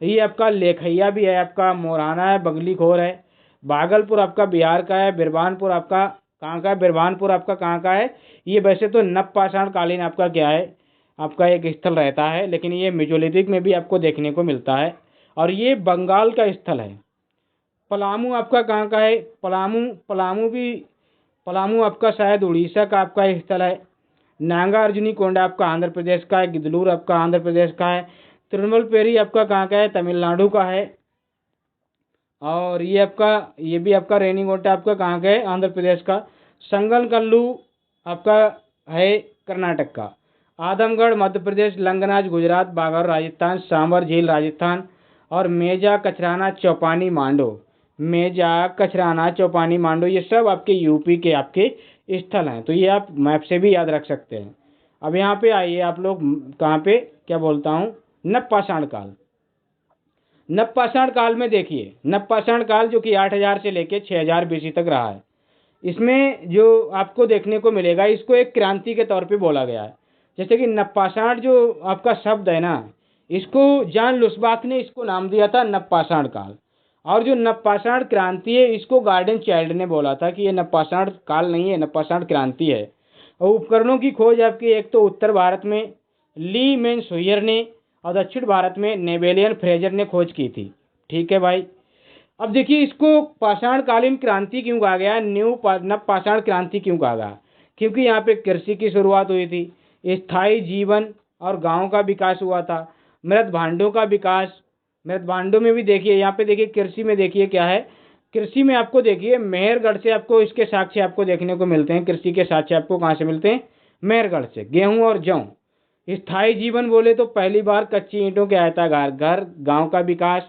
ये आपका लेखैया भी है, आपका मोराना है, बगली खोर है। भागलपुर आपका बिहार का है। बिरभानपुर आपका कहाँ का है? बिरभानपुर आपका कहाँ का है? ये वैसे तो नवपाषाण कालीन आपका क्या है? आपका एक स्थल रहता है, लेकिन ये मेसोलिथिक में भी आपको देखने को मिलता है। और ये बंगाल का स्थल है। पलामू आपका कहाँ का है? पलामू आपका शायद उड़ीसा का आपका स्थल है। नागा अर्जुनी कोंडा आपका आंध्र प्रदेश का है। गिदलूर आपका आंध्र प्रदेश का है। तिरुमलपेरी आपका कहाँ का है? तमिलनाडु का है। और ये भी आपका रेनीगोटा आपका कहाँ का है? आंध्र प्रदेश का। संगलकल्लू आपका है कर्नाटक का। आदमगढ़ मध्य प्रदेश। लंगनाज गुजरात। बागर राजस्थान। सांबर झील राजस्थान। और मेजा, कचराना, चौपानी, मांडो, मेजा, कचराना, चौपानी, मांडो, ये सब आपके यूपी के आपके स्थल हैं। तो ये आप मैप से भी याद रख सकते हैं। अब यहाँ पे आइए आप लोग, कहाँ पे क्या बोलता हूँ, नवपाषाण काल। नवपाषाण काल में देखिए, नवपाषाण काल जो कि 8000 से लेके 6000 बीसी तक रहा है। इसमें जो आपको देखने को मिलेगा, इसको एक क्रांति के तौर पे बोला गया है। जैसे कि नवपाषाण जो आपका शब्द है ना, इसको जॉन लुसबाक ने इसको नाम दिया था नवपाषाण काल। और जो नवपाषाण क्रांति है, इसको गार्डन चाइल्ड ने बोला था कि ये नवपाषाण काल नहीं है, नवपाषाण क्रांति है। और उपकरणों की खोज आपकी एक तो उत्तर भारत में ली मेन सोयर ने, और दक्षिण भारत में नेवेलियन फ्रेजर ने खोज की थी। ठीक है भाई। अब देखिए, इसको पाषाणकालीन क्रांति क्यों कहा गया, नवपाषाण क्रांति क्यों कहा गया? क्योंकि यहाँ पे कृषि की शुरुआत हुई थी, स्थायी जीवन और गांव का विकास हुआ था, मृत भांडों का विकास। मृत भांडों में भी देखिए, यहाँ पे देखिए कृषि में देखिए क्या है, कृषि में आपको देखिए मेहरगढ़ से आपको इसके साक्ष्य आपको देखने को मिलते हैं। कृषि के साक्ष्य आपको कहाँ से मिलते हैं? मेहरगढ़ से। गेहूं और जौ। स्थायी जीवन बोले तो पहली बार कच्ची ईंटों के आयताकार घर, गांव का विकास,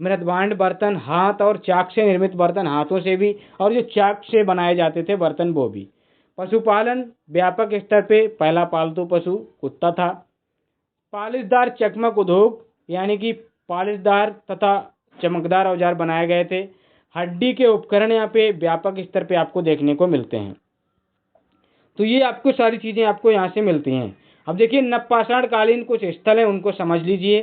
मृदभांड बर्तन, हाथ और चाक से निर्मित बर्तन, हाथों से भी, और जो चाक से बनाए जाते थे बर्तन वो भी। पशुपालन व्यापक स्तर पे, पहला पालतू पशु कुत्ता था। पालिशदार चकमक उद्योग, यानी कि पालिशदार तथा चमकदार औजार बनाए गए थे। हड्डी के उपकरण यहाँ पे व्यापक स्तर पे आपको देखने को मिलते हैं। तो ये आपको सारी चीजें आपको यहाँ से मिलती हैं। अब देखिए, नवपाषाण कालीन कुछ स्थल हैं, उनको समझ लीजिए।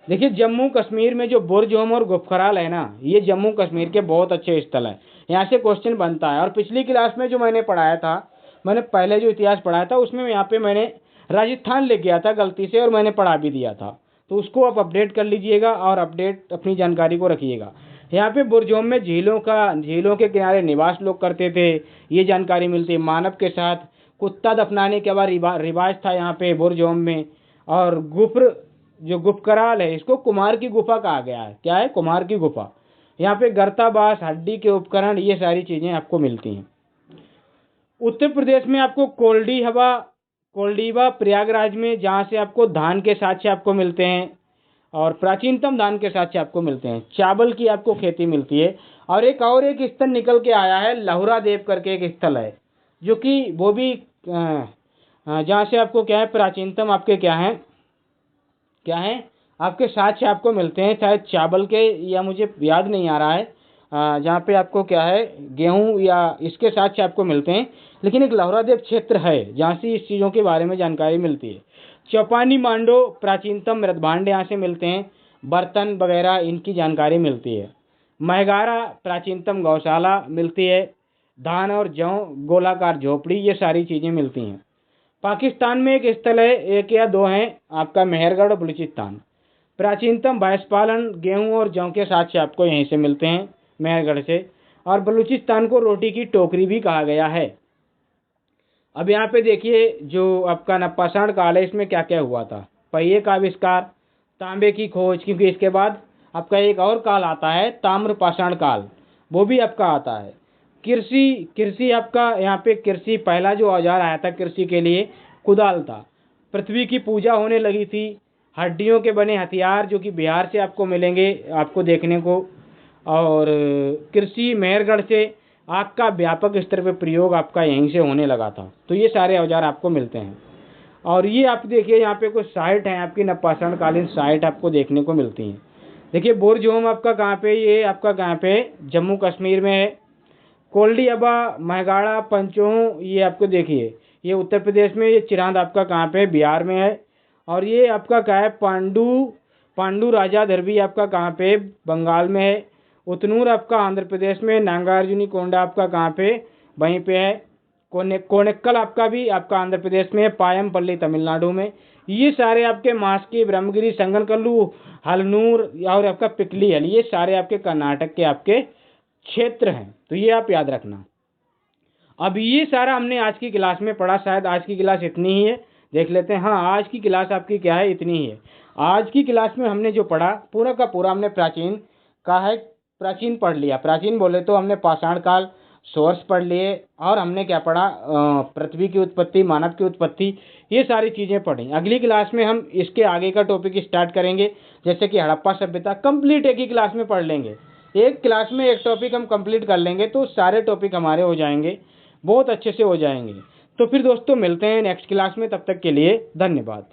देखिए, जम्मू कश्मीर में जो बुर्जहोम और गुफकराल है ना, ये जम्मू कश्मीर के बहुत अच्छे स्थल हैं। यहाँ से क्वेश्चन बनता है। और पिछली क्लास में जो मैंने पढ़ाया था, मैंने पहले जो इतिहास पढ़ाया था, उसमें यहाँ पे मैंने राजस्थान लिख गया था गलती से, और मैंने पढ़ा भी दिया था। तो उसको आप अपडेट कर लीजिएगा और अपडेट अपनी जानकारी को रखिएगा। यहाँ पे बुर्जहोम में झीलों के किनारे निवास लोग करते थे, ये जानकारी मिलती है। मानव के साथ कुत्ता दफनाने के बाद रिवाज था यहाँ पे बुर्जहोम में। और जो गुफकराल है, इसको कुमार की गुफा कहा गया है। क्या है? कुमार की गुफा। यहाँ पे गर्ताबास, हड्डी के उपकरण, ये सारी चीजें आपको मिलती हैं। उत्तर प्रदेश में आपको कोल्डीवा प्रयागराज में, जहाँ से आपको धान के साक्ष्य आपको मिलते हैं, और प्राचीनतम धान के साक्ष्य आपको मिलते हैं। चावल की आपको खेती मिलती है। और एक स्थल निकल के आया है, लहुरा देव करके एक स्थल है, जो कि वो भी जहाँ से आपको क्या है, प्राचीनतम आपके क्या है आपके साक्ष्य आपको मिलते हैं, शायद चावल के, या मुझे याद नहीं आ रहा है, जहाँ पे आपको क्या है, गेहूं या इसके साक्ष्य आपको मिलते हैं। लेकिन एक लहुरादेव क्षेत्र है जहाँ से इस चीज़ों के बारे में जानकारी मिलती है। चौपानी, मांडो, प्राचीनतम मृदभांड यहाँ से मिलते हैं, बर्तन वगैरह इनकी जानकारी मिलती है। महगारा, प्राचीनतम गौशाला मिलती है। धान और जौ, गोलाकार झोपड़ी, ये सारी चीज़ें मिलती हैं। पाकिस्तान में एक स्थल है, एक या दो हैं, आपका मेहरगढ़ और बलूचिस्तान। प्राचीनतम भैंस पालन, गेहूं और जौ के साक्ष्य आपको यहीं से मिलते हैं, मेहरगढ़ से। और बलूचिस्तान को रोटी की टोकरी भी कहा गया है। अब यहाँ पे देखिए, जो आपका नवपाषाण काल है, इसमें क्या क्या हुआ था। पहिए का आविष्कार, तांबे की खोज, क्योंकि इसके बाद आपका एक और काल आता है ताम्रपाषाण काल, वो भी आपका आता है। कृषि आपका यहाँ पे कृषि पहला जो औजार आया था कृषि के लिए कुदाल था। पृथ्वी की पूजा होने लगी थी। हड्डियों के बने हथियार जो कि बिहार से आपको मिलेंगे आपको देखने को। और कृषि मेहरगढ़ से आग का व्यापक स्तर पे प्रयोग आपका यहीं से होने लगा था। तो ये सारे औजार आपको मिलते हैं। और ये आप देखिए यहाँ पे कुछ साइट हैं आपकी नवपाषाण कालीन साइट आपको देखने को मिलती हैं। देखिए बुर्ज आपका कहाँ पे, ये आपका कहाँ पे जम्मू कश्मीर में है। कोल्डियाबा, महगाड़ा, पंचोह ये आपको देखिए ये उत्तर प्रदेश में। ये चिरांद आपका कहाँ पे, बिहार में है। और ये आपका क्या है, पांडू राजा दरबी आपका कहाँ पे, बंगाल में है। उतनूर आपका आंध्र प्रदेश में। नागार्जुनी कोंडा आपका कहाँ पे, वहीं पे है। कोनेक्कल आपका भी आपका आंध्र प्रदेश में है। पायमपल्ली तमिलनाडु में। ये सारे आपके मास्की, ब्रह्मगिरी, संगनकल्लू, हलनूर और आपका पिकली हल, ये सारे आपके कर्नाटक के आपके क्षेत्र हैं। तो ये आप याद रखना। अब ये सारा हमने आज की क्लास में पढ़ा। शायद आज की क्लास इतनी ही है। देख लेते हैं। हाँ, आज की क्लास आपकी क्या है, इतनी ही है। आज की क्लास में हमने जो पढ़ा पूरा का पूरा हमने प्राचीन का है, प्राचीन पढ़ लिया। प्राचीन बोले तो हमने पाषाण काल, सोर्स पढ़ लिए। और हमने क्या पढ़ा, पृथ्वी की उत्पत्ति, मानव की उत्पत्ति, ये सारी चीज़ें पढ़ी। अगली क्लास में हम इसके आगे का टॉपिक स्टार्ट करेंगे, जैसे कि हड़प्पा सभ्यता। कंप्लीट एक ही क्लास में पढ़ लेंगे। एक क्लास में एक टॉपिक हम कंप्लीट कर लेंगे तो सारे टॉपिक हमारे हो जाएंगे, बहुत अच्छे से हो जाएंगे। तो फिर दोस्तों मिलते हैं नेक्स्ट क्लास में। तब तक के लिए धन्यवाद।